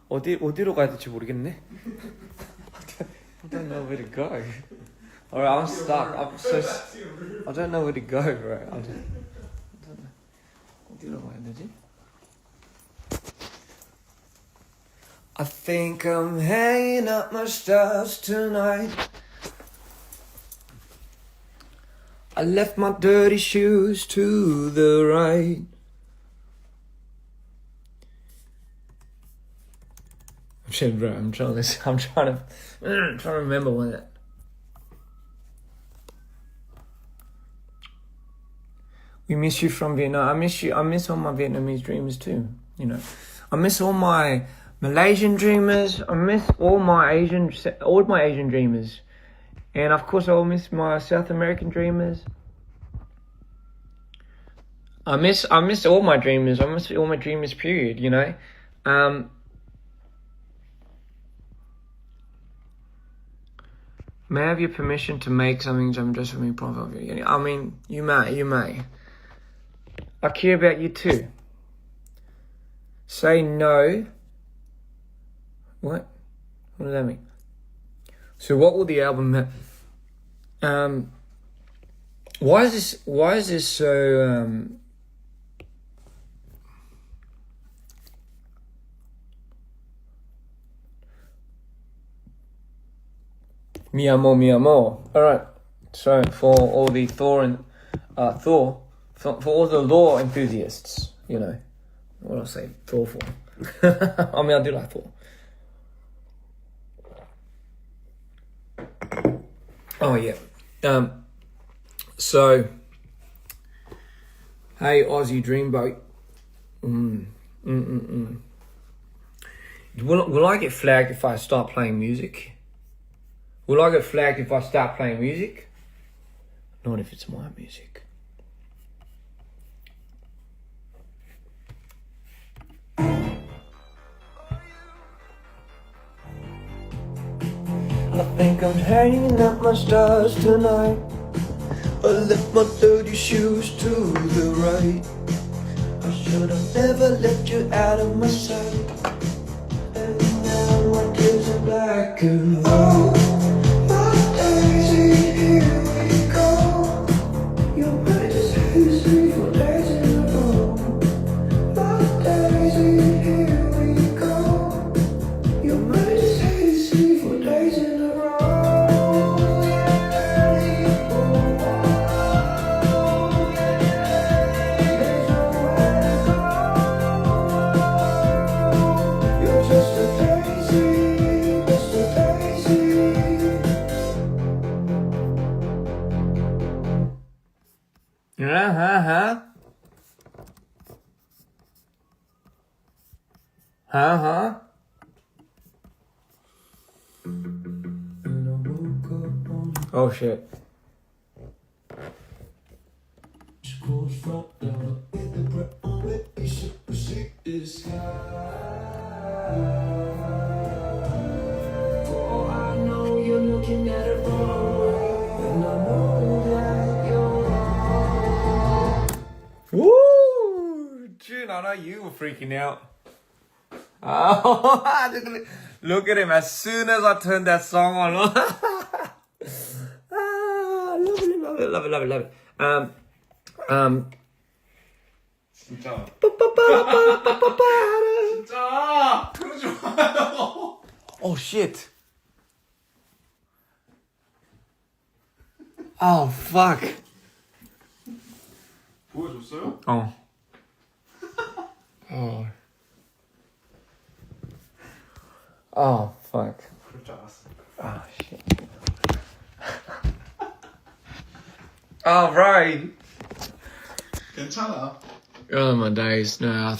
어디로 가야 될지 모르겠네. I don't know where to go. Alright, I'm stuck. I don't know where to go, bro. I don't know. 어디로 가야 되지? I think I'm hanging up my stars tonight. I left my dirty shoes to the right. Shit, bro, I'm trying to remember when it. We miss you from Vietnam. I miss you. I miss all my Vietnamese dreamers too. I miss all my Malaysian dreamers. I miss all my Asian dreamers, and of course I will miss my South American dreamers. I miss all my dreamers. I miss all my dreamers. Period. May I have your permission to make something just for me profile video? I mean, you may. I care about you too. Say no. What? What does that mean? So what will the album have? Why is this so Mi amor. Alright. So for all the for all the law enthusiasts, what I'll say Thor for. I mean, I do like Thor. Oh yeah. So hey Aussie Dreamboat. Will I get flagged if I start playing music? Will I get flagged if I start playing music? Not if it's my music. I think I'm hanging up my stars tonight. I left my dirty shoes to the right. I should have never left you out of my sight. And now my tears are black and oh, my daisy, here we go. Your mind is hazy for days in a row. My daisy, here we go. Your mind is hazy for days in a row. You're just a daisy, just a daisy. And I woke up on Oh shit. school's front door with the breath on it, you should see the sky. For all I know, you're looking at it wrong way, and I know that you're wrong. Woo! June, I know you were freaking out. Oh, look at him. As soon as I turned that song on. Love it, love it, love it, love it, love it. 진짜. Oh shit. Oh fuck. 보여줬어요? Oh. Oh. Oh fuck. 그럴 줄 알았어. Oh shit. Oh right. 괜찮아. Oh my days. No, I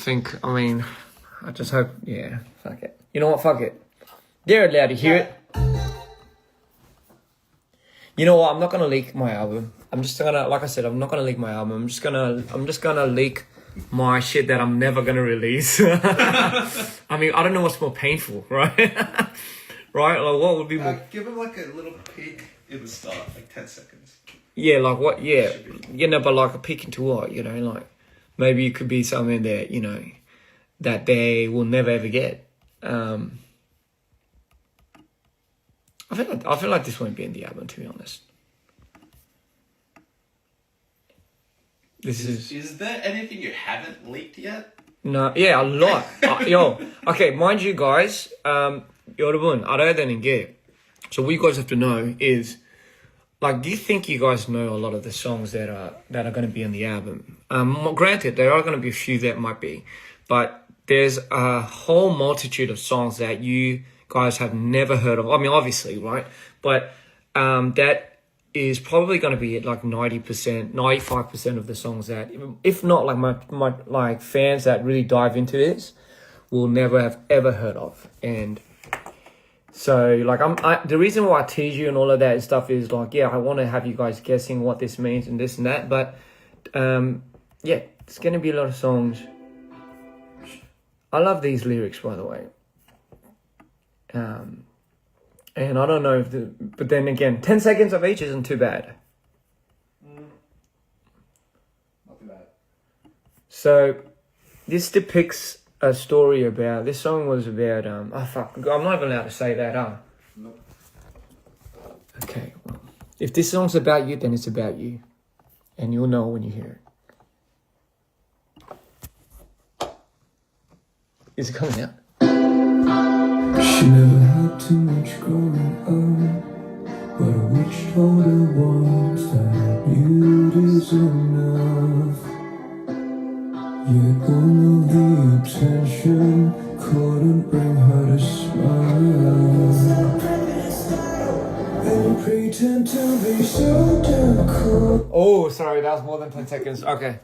just hope, yeah, fuck it. You know what, fuck it. They're allowed to hear it. You know what, I'm not gonna leak my album. I'm just gonna, like I said, I'm not gonna leak my album. I'm just gonna leak my shit that I'm never gonna release. I mean, I don't know what's more painful, right? Right? Like, what would be more... Give him like a little peek in the start, like 10 seconds. Yeah, like what, yeah. You know, but like a peek into what, you know, like... Maybe it could be something that, you know, that they will never ever get. I feel like this won't be in the album, to be honest. Is there anything you haven't leaked yet? No, yeah, a lot. Okay, mind you guys, 여러분, 알아야 되는 게, so what you guys have to know is, like, do you think you guys know a lot of the songs that are going to be on the album? Granted, there are going to be a few that might be, but there's a whole multitude of songs that you guys have never heard of. I mean, obviously, right? But that is probably going to be like 90%, 95% of the songs that, if not like my like fans that really dive into this, will never have ever heard of. And so, like, the reason why I tease you and all of that and stuff is, like, yeah, I want to have you guys guessing what this means and this and that. But, yeah, it's going to be a lot of songs. I love these lyrics, by the way. And I don't know if but then again, 10 seconds of each isn't too bad. Not too bad. So, this depicts a story about, this song was about, I'm not even allowed to say that, Nope. Okay, well, if this song's about you, then it's about you. And you'll know when you hear it. Is it coming out? She never had too much growing up, but a witch told her once that beauty's enough. Yet all of the attention couldn't bring her to smile. And pretend to be so damn cool. Oh, sorry, that was more than 10 seconds. Okay.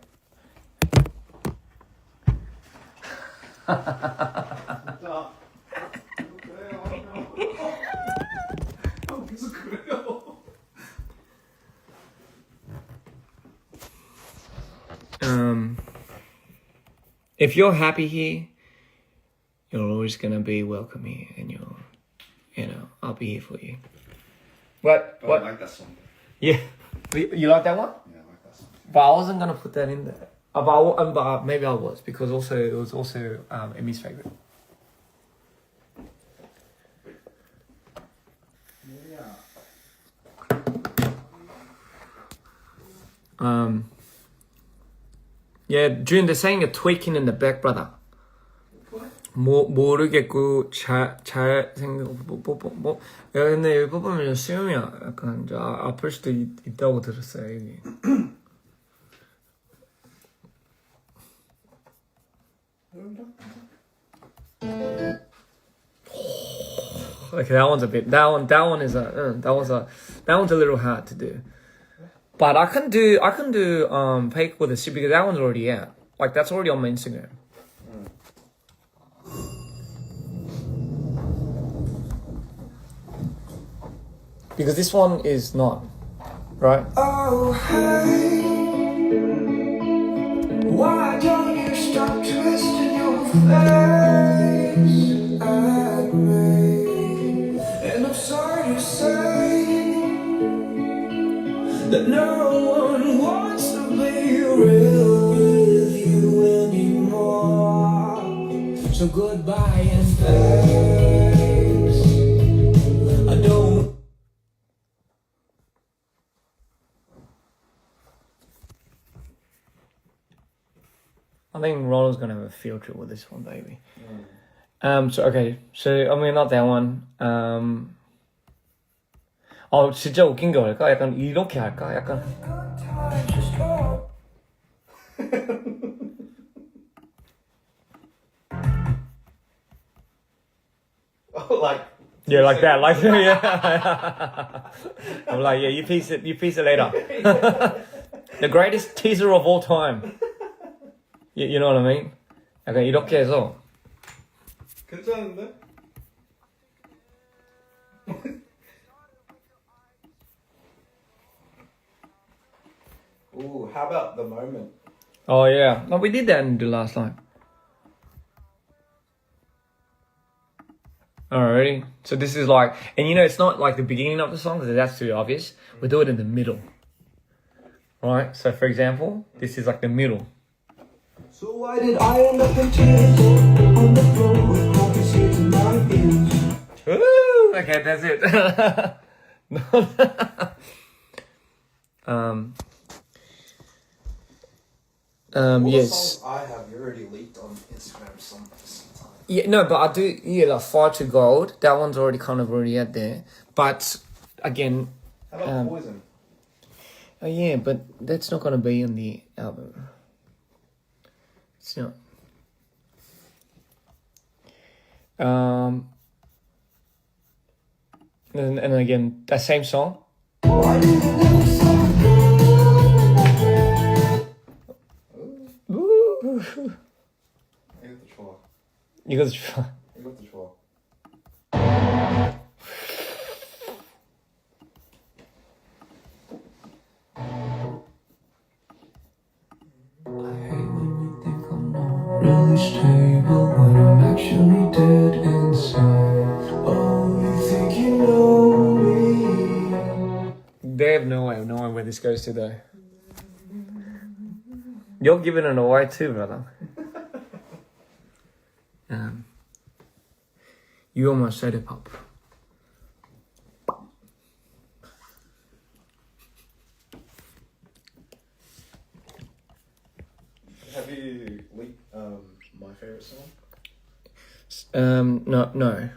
계속 그래요. If you're happy here, you're always gonna be welcome here, and I'll be here for you. What? I like that song. Yeah, you like that one? Yeah, I like that song. But I wasn't gonna put that in there. But maybe I was, because also it was also Emmy's favorite. Yeah, June, they're saying a tweaking in the back, brother. What? 모르겠고 잘 생각 뭐 야, 근데 여기 뽑으면 수염이야 약간 아플 수도 있다고 들었어요 여기. Okay, that one's a bit. That one is that one's a little hard to do. But I can do fake with a C because that one's already out. Like that's already on my Instagram. Because this one is not, right? Oh, hey, why don't you stop twisting your face at me? And I'm sorry to say that no one wants to be real with you anymore. So goodbye and thanks. I don't. I think Ronald's gonna have a field trip with this one, baby. So okay, so I mean not that one. 진짜 웃긴 거 할까? 약간 이렇게 할까? 약간. Oh, like. Yeah, like that, like yeah. I'm like, yeah, you piece it later. The greatest teaser of all time. You know what I mean? 약간 이렇게 해서. 괜찮은데? Ooh, how about the moment? Oh yeah, no, we did that in the last time. Alrighty, so this is like, and you know, it's not like the beginning of the song because that's too obvious. We do it in the middle. Right, so for example, this is like the middle. So why did I end up in tears on the floor with copies here to my ears? Woo! Okay, that's it. All the yes. songs I have, you already leaked on Instagram sometime. Yeah, no, but I do, yeah, like Fire to Gold, that one's already out there. But, again... How about Poison? Oh, yeah, but that's not going to be on the album. It's not. And again, that same song. Why did it never stop? Ooh. 이것도 좋아. 이것도 좋아. 이것도 좋아. I hate when you think I'm not really stable when I'm actually dead inside. Oh, you think you know me? They have no way of knowing where this goes to, though. You're giving it away too, brother. You almost said it, Pop. Have you leaked my favorite song? No.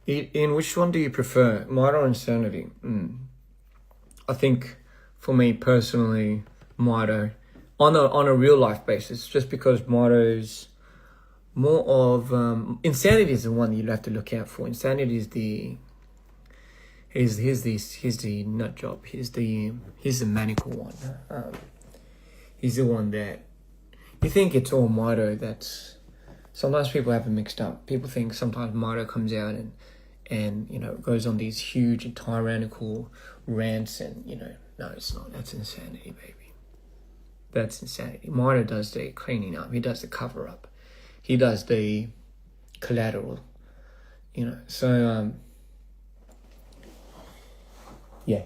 In which one do you prefer, Might or Insanity? I think, for me personally, Mito. On a real life basis, just because Mito's more of Insanity is the one you'll have to look out for. Insanity is he's the nut job. He's the maniacal one. He's the one that you think it's all Mito. That's sometimes people have it mixed up. People think sometimes Mito comes out and you know goes on these huge and tyrannical rants and you know no, it's not. That's Insanity, baby. That's Insanity. Mito does the cleaning up. He does the cover up. He does the collateral, you know. So, yeah.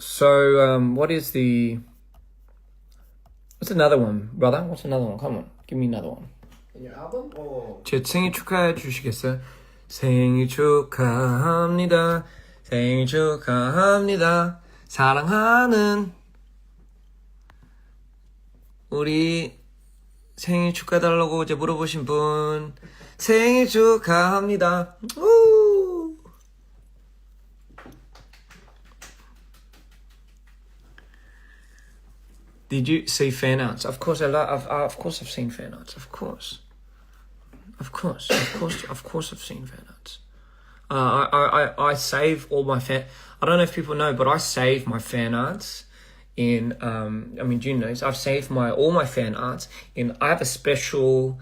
So, what's another one, brother? What's another one? Come on, give me another one. In your album or? 제 생일 축하해 주시겠어요? 생일 축하합니다. 생일 축하합니다. 사랑하는 우리 생일 축하해달라고 어제 물어보신 분 생일 축하합니다. 우! Did you see fan arts? Of course, of course I've seen fan arts. Of course I've seen fan arts. I save all my fan. I don't know if people know, but I save my fan arts in. I mean, June knows. I've saved all my fan arts in. I have a special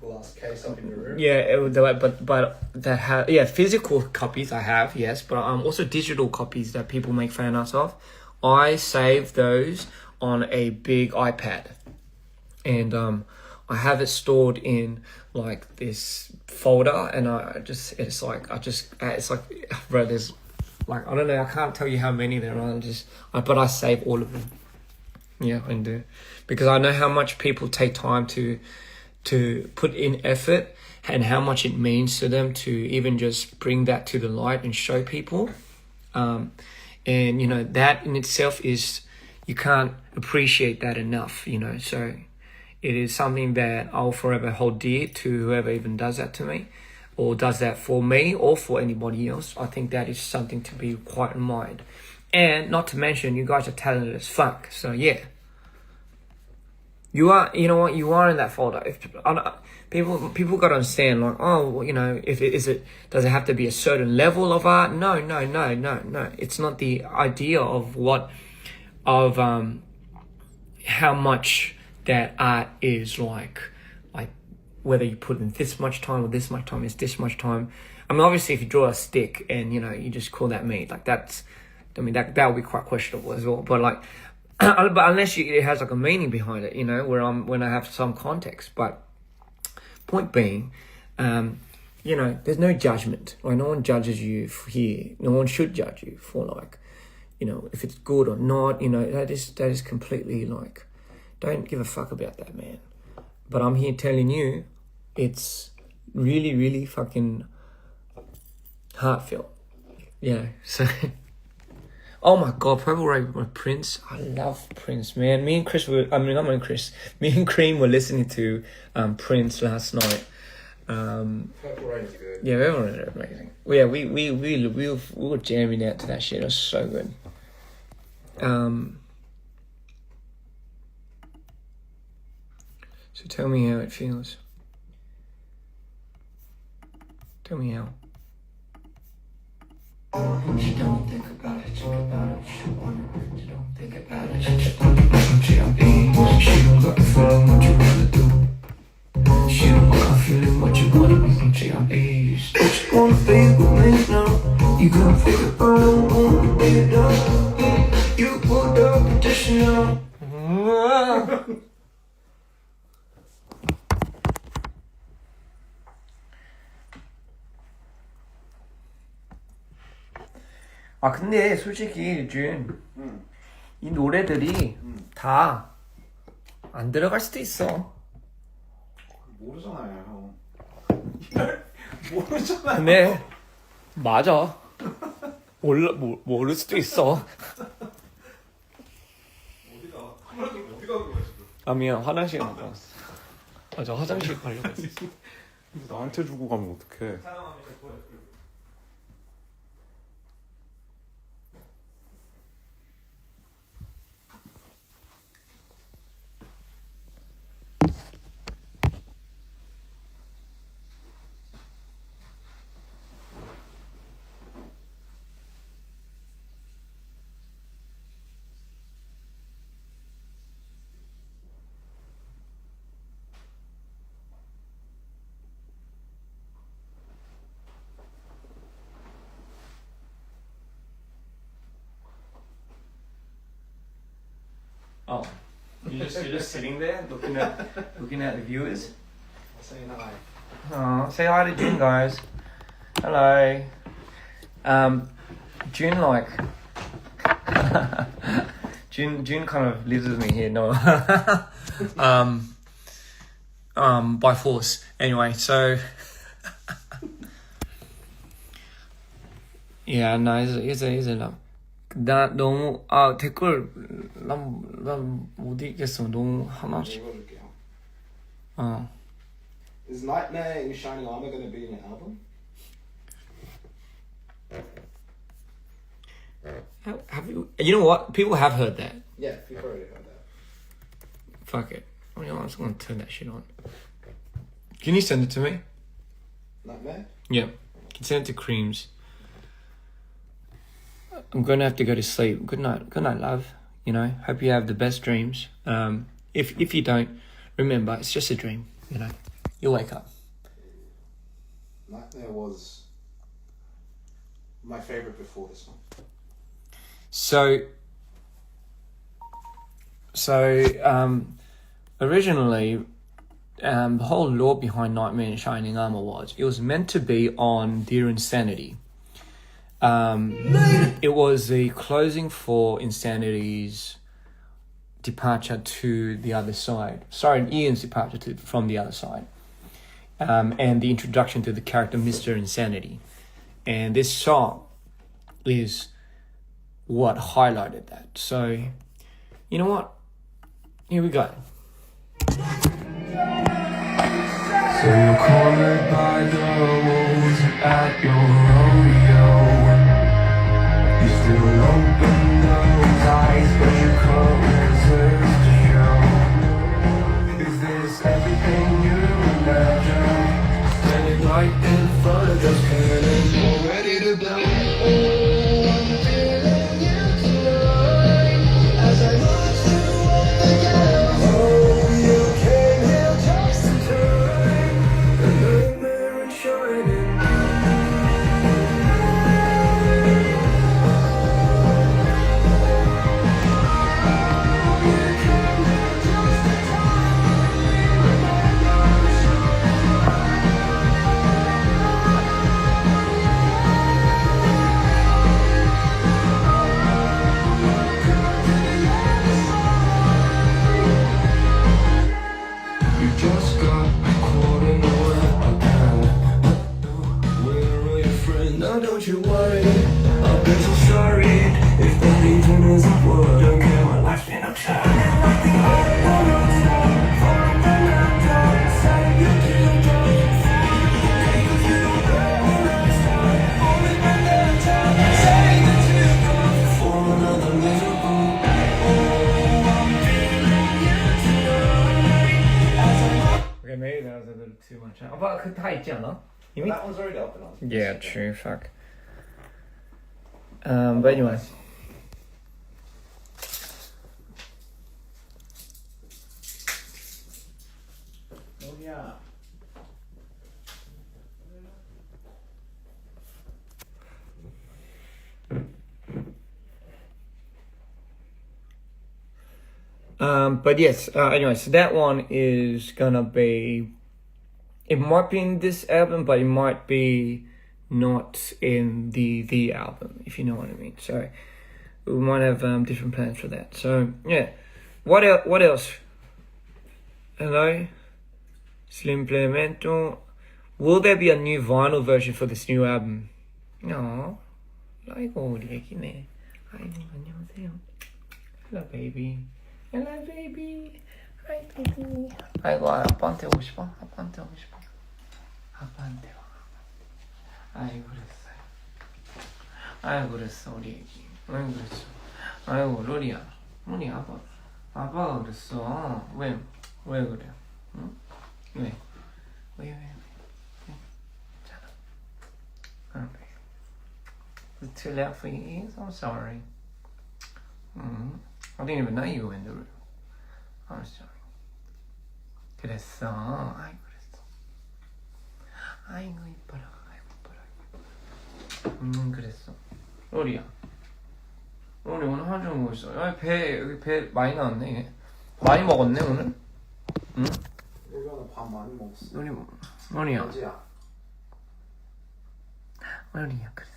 Glass case up in your room. Yeah, but that have physical copies I have, yes, but also digital copies that people make fan arts of. I save those on a big iPad, and I have it stored in like this folder, and it's like bro, there's like I don't know, I can't tell you how many there are. But I save all of them. Yeah, I do, because I know how much people take time to put in effort and how much it means to them to even just bring that to the light and show people. And you know, that in itself is, you can't appreciate that enough, you know. So it is something that I'll forever hold dear to whoever even does that to me, or does that for me or for anybody else. I think that is something to be quite in mind. And not to mention, you guys are talented as fuck. So yeah. You are, you know what, you are in that folder. If people got to understand, like, oh, well, you know, does it have to be a certain level of art? No. It's not the idea of how much that art is like whether you put in this much time or this much time, is this much time. I mean, obviously, if you draw a stick and, you know, you just call that meat, like that would be quite questionable as well. But like, but unless it has like a meaning behind it, you know, when I have some context. But point being, you know, there's no judgment. Like, no one judges you here. No one should judge you for, like, you know, if it's good or not. You know, that is completely like, don't give a fuck about that, man. But I'm here telling you, it's really, really fucking heartfelt. Yeah. So. Oh my god, Purple Rain by Prince. I love Prince, man. Me and Cream were listening to Prince last night. Purple Rain is good. Yeah, Purple Rain is amazing. Yeah, we were jamming out to that shit. It was so good. So tell me how it feels. Tell me how. She don't think about it, think about it. She don't think about it. She don't got the feeling what you wanna do. She don't got a feeling what you wanna be. What you wanna be with me now? You gonna figure out wanna be done. You put the petition out. 아 근데 솔직히 준, 이 노래들이 다 안 들어갈 수도 있어. 모르잖아요, 형. 모르잖아요. 네, 맞아. 모를 수도 있어. 어디가 그거야 지금? 아 미안, 화장실 갔다 왔어. 저 화장실 가려고 했어. 나한테 주고 가면 어떡해? Oh, you're just sitting there looking at the viewers. Saying hi. Oh, say hi to June, guys. Hello. June like June kind of lives with me here. No, by force. Anyway, so yeah, no, it's a 나 너무 댓글 난 못 읽겠어. 너무 하나씩. 읽어줄게요. 어. Is Nightmare in Shining Armor going to be in your album? Have you know what? People have heard that. Yeah, we've already heard that. Fuck it. I'm just gonna turn that shit on. Can you send it to me? Nightmare? Yeah. Can send it to Creams. I'm gonna have to go to sleep. Good night, love. You know, hope you have the best dreams. If you don't, remember it's just a dream. You know, you'll wake up. Nightmare was my favorite before this one. So originally, the whole lore behind Nightmare in Shining Armor was it was meant to be on Dear Insanity. It was the closing for Insanity's departure to the other side. Sorry, Ian's departure from the other side. And the introduction to the character Mr. Insanity. And this song is what highlighted that. So, you know what? Here we go. So you're cornered by those at your rodeo. You still open those eyes, but you can't resist the show. Is this everything you imagine? Standing right in front of those cannons, all ready to blow. Oh, I'm feeling you tonight as I march through the ghetto. Oh, you came here just in time. The nightmare in shining. You just got caught in the web again. Where are your friends? Now don't you worry, I've been so sorry. If that even is a word, don't care, my life's been absurd. There's nothing I wanna say. For the night, say you can't go. Cause you don't know what I start. Only when they're done, say that you're gone for another miserable. Oh, I'm feeling you tonight as I Okay, maybe that was a little too much. But 그 다 있지 않아? 이미? That one's already up and on. Yeah, true. Fuck. But anyway. Oh yeah. But yes, anyway, so that one is gonna be, it might be in this album, but it might be not in the album, if you know what I mean. So we might have different plans for that. So yeah, what else? Hello, Slimplemento. Will there be a new vinyl version for this new album? No. 아이고 우리 애기네. 아이고 안녕하세요. Hello baby. Hello baby. Hi baby. 아이고 아빠한테 오고 싶어? 아빠한테 오고 싶어? 아빠한테 와. 아이고 그랬어요. 아이고 그랬어 우리 애기. 아이고 그랬어. 아이고 로리야. 로리 아빠가 그랬어. 왜 그래? 응? 왜? 괜찮아. Okay. Is it too loud for your ears? I'm sorry. I didn't even know you were in the room. I'm sorry. 그랬어. 아이고 그랬어. 아이고 이뻐라. 그랬어. 로리야. 로리 오늘 하루 종일 뭐 있어? 여기 배 많이 나왔네. 많이 먹었네 오늘? 응? 이거는 밥 많이 먹었어. 로리야. 어지야. 로리야 그랬어.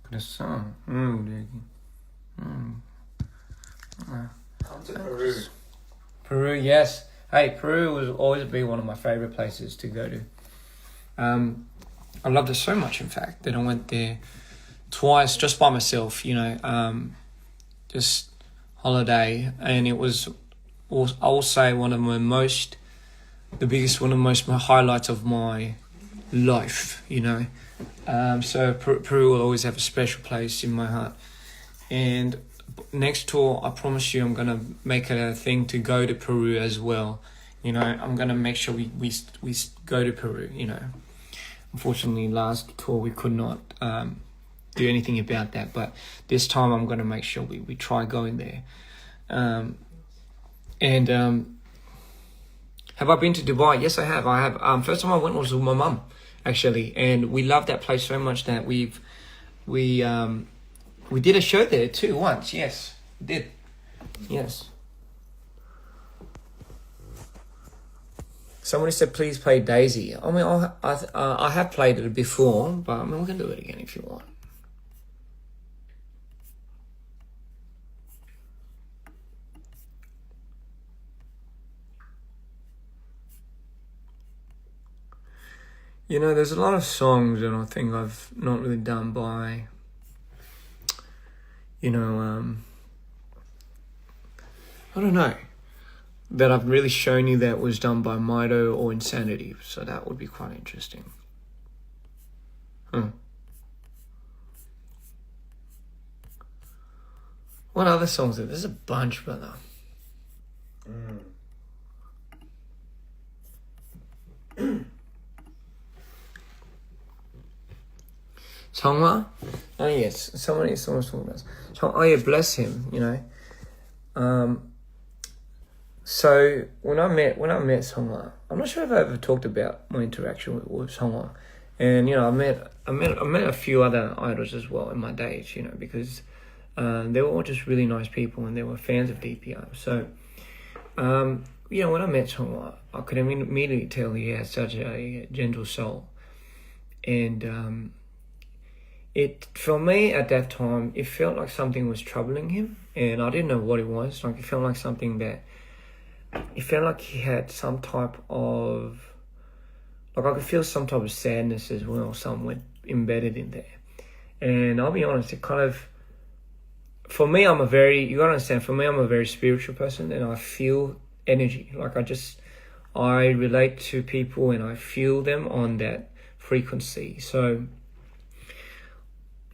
Coração. Come to Peru. Peru, yes. Hey, Peru will always be one of my favorite places to go to. I loved it so much, in fact, that I went there twice just by myself, just holiday. And it was, I will say, one of my highlights of my life, So Peru will always have a special place in my heart. And next tour, I promise you, I'm going to make it a thing to go to Peru as well. I'm going to make sure we go to Peru, Unfortunately, last tour we could not do anything about that. But this time I'm going to make sure we try going there. Have I been to Dubai? Yes, I have. First time I went was with my mum, actually. And we loved that place so much that we did a show there too once. Yes, we did. Yes. Somebody said, please play Daisy. I mean, I have played it before, but I mean, we can do it again if you want. There's a lot of songs that I think I've not really done by, I don't know, that I've really shown you that was done by Mido or Insanity. So that would be quite interesting. What other songs are there? There's a bunch, brother. Chongwa? Oh yes, someone's talking about. Oh yeah, bless him. So when I met Chongwa, I'm not sure if I ever talked about my interaction with Chongwa, and I met a few other idols as well in my days, because they were all just really nice people and they were fans of DPR. So when I met Chongwa, I could immediately tell he had such a gentle soul, and for me at that time, it felt like something was troubling him, and I didn't know what it was. Like, it felt like it felt like he had some type of, I could feel some type of sadness as well, somewhere embedded in there. And I'll be honest, it kind of, for me, you gotta understand, for me, I'm a very spiritual person, and I feel energy. Like, I relate to people and I feel them on that frequency. So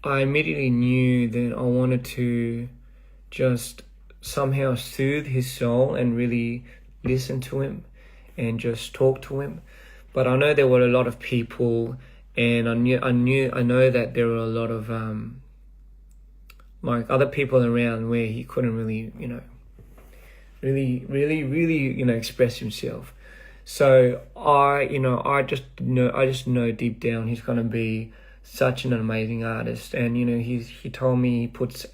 I immediately knew that I wanted to just somehow soothe his soul and really listen to him and just talk to him. But I know there were a lot of people, and I know that there were a lot of other people around where he couldn't really, really express himself. So I just know deep down he's gonna be such an amazing artist. And he told me he puts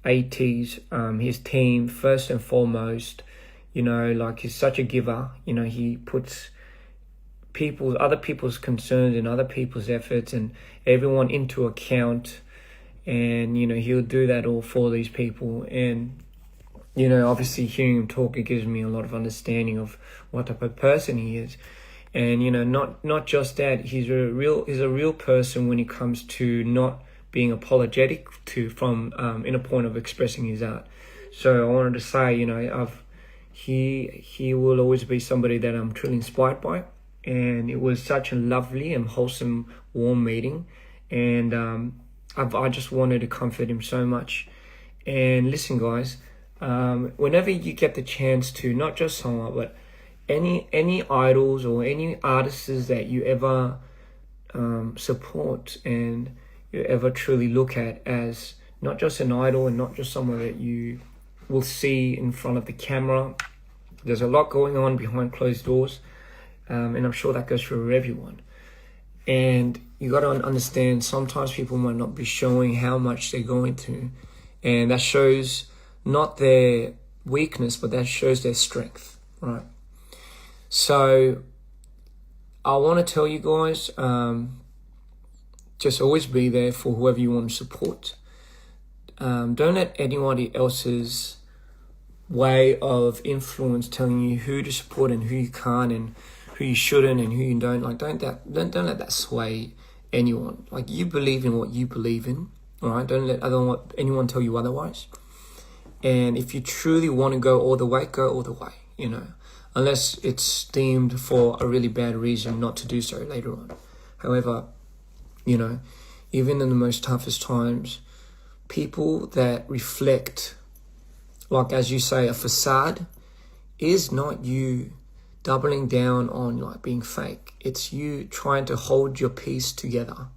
AT's his team first and foremost. He's such a giver. He puts other people's concerns and other people's efforts and everyone into account, and he'll do that all for these people. And obviously hearing him talk, it gives me a lot of understanding of what type of person he is. And not just that, he's a real person when it comes to not being apologetic from in a point of expressing his art. So I wanted to say, he will always be somebody that I'm truly inspired by. And it was such a lovely and wholesome, warm meeting. And I just wanted to comfort him so much. And listen, guys, whenever you get the chance to, not just Songwa, but any idols or any artists that you ever support and you ever truly look at as not just an idol and not just someone that you will see in front of the camera. There's a lot going on behind closed doors, and I'm sure that goes for everyone. And you got to understand, sometimes people might not be showing how much they're going through, and that shows not their weakness, but that shows their strength, right? So I want to tell you guys, just always be there for whoever you want to support. Don't let anybody else's way of influence telling you who to support and who you can't and who you shouldn't and who you don't. Like, don't let that sway anyone. Like, you believe in what you believe in, all right? Don't let anyone tell you otherwise. And if you truly want to go all the way, go all the way, you know, unless it's deemed for a really bad reason not to do so later on. However, you know, even in the most toughest times, people that reflect, like, as you say, a facade, is not you doubling down on, like, being fake. It's you trying to hold your piece together.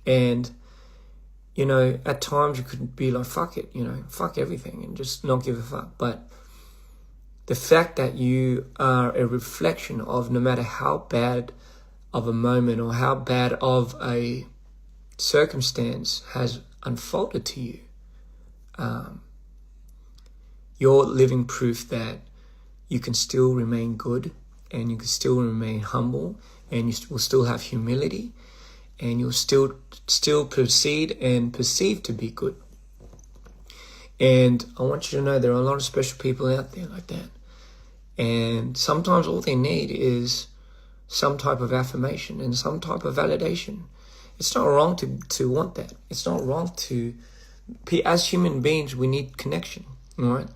And, you know, at times you could be like, fuck it, you know, fuck everything and just not give a fuck. But the fact that you are a reflection of, no matter how bad of a moment or how bad of a circumstance has unfolded to you, you're living proof that you can still remain good and you can still remain humble and you will still have humility and you'll still proceed and perceive to be good. And I want you to know there are a lot of special people out there like that. And sometimes all they need is some type of affirmation and some type of validation. It's not wrong to want that. It's not wrong to... As human beings, we need connection, all right?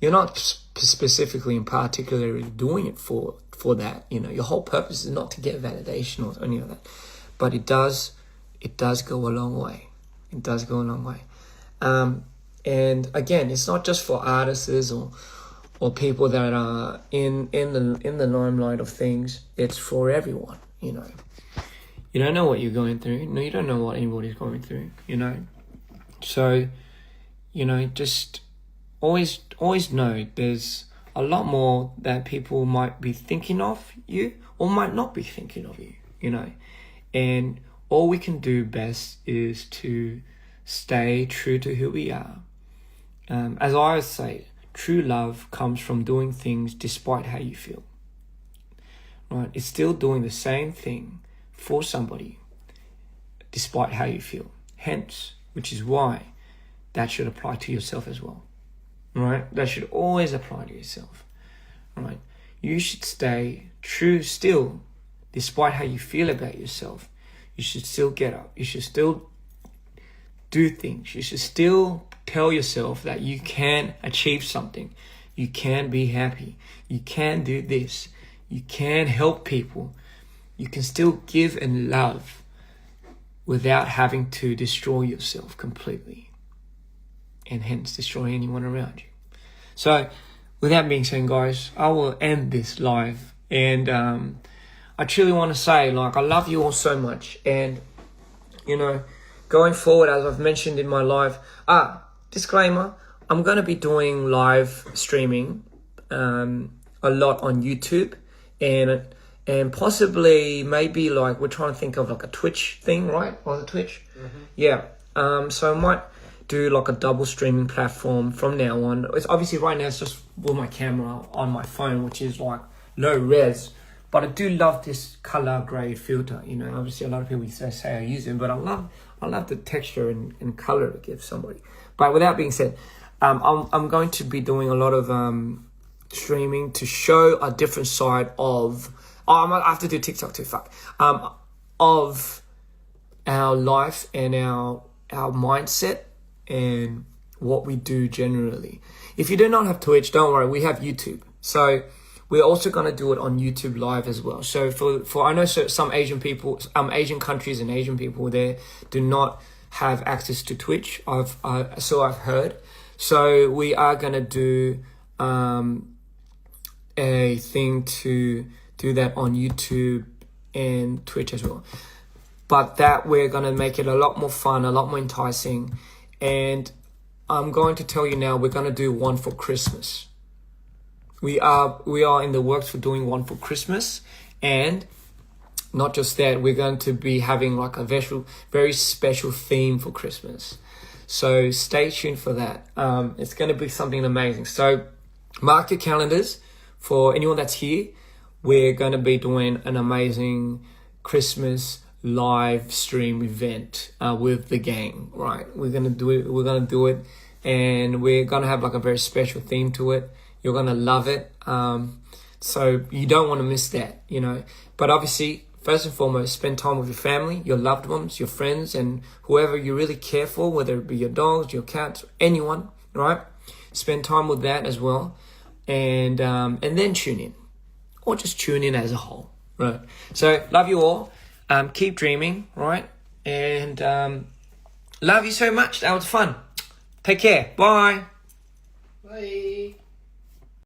You're not specifically and particularly doing it for that. You know, your whole purpose is not to get validation or any of that. But it does go a long way. It does go a long way. And again, it's not just for artists or people that are in the limelight of things. It's for everyone, you know. You don't know what you're going through. No, you don't know what anybody's going through, you know. So, you know, just always know there's a lot more that people might be thinking of you or might not be thinking of you, you know. And all we can do best is to stay true to who we are. As I always say, true love comes from doing things despite how you feel. Right? It's still doing the same thing for somebody despite how you feel. Hence, which is why that should apply to yourself as well. Right? That should always apply to yourself. Right? You should stay true still despite how you feel about yourself. You should still get up. You should still do things. You should still tell yourself that you can achieve something. You can be happy. You can do this. You can help people. You can still give and love without having to destroy yourself completely and hence destroy anyone around you. So with that being said, guys, I will end this live. And I truly want to say, like, I love you all so much. And, you know, going forward, as I've mentioned in my live, disclaimer, I'm going to be doing live streaming a lot on YouTube and possibly maybe, like, we're trying to think of like a Twitch thing, right? On the Twitch? Mm-hmm. Yeah. So I might do like a double streaming platform from now on. It's obviously right now it's just with my camera on my phone, which is like low res. But I do love this color grade filter, you know. Obviously, a lot of people say I use it, but I love the texture and color it gives somebody. But with that being said, I'm going to be doing a lot of streaming to show a different side of. I have to do TikTok too. Of our life and our mindset and what we do generally. If you do not have Twitch, don't worry, we have YouTube. So we're also going to do it on YouTube live as well. So for I know some Asian people, Asian countries and Asian people there do not have access to Twitch. I've heard. So we are going to do a thing to do that on YouTube and Twitch as well. But that we're going to make it a lot more fun, a lot more enticing. And I'm going to tell you now, we're going to do one for Christmas. We are in the works for doing one for Christmas. And not just that, we're going to be having like a very special theme for Christmas. So stay tuned for that. It's going to be something amazing. So mark your calendars for anyone that's here. We're going to be doing an amazing Christmas live stream event with the gang, right? We're gonna do it, and we're gonna have like a very special theme to it. You're gonna love it. So you don't want to miss that, you know. But obviously, first and foremost, spend time with your family, your loved ones, your friends, and whoever you really care for, whether it be your dogs, your cats, anyone, right? Spend time with that as well, and then tune in, or just tune in as a whole, right? So love you all. Keep dreaming, right? And love you so much. That was fun. Take care. Bye. Bye.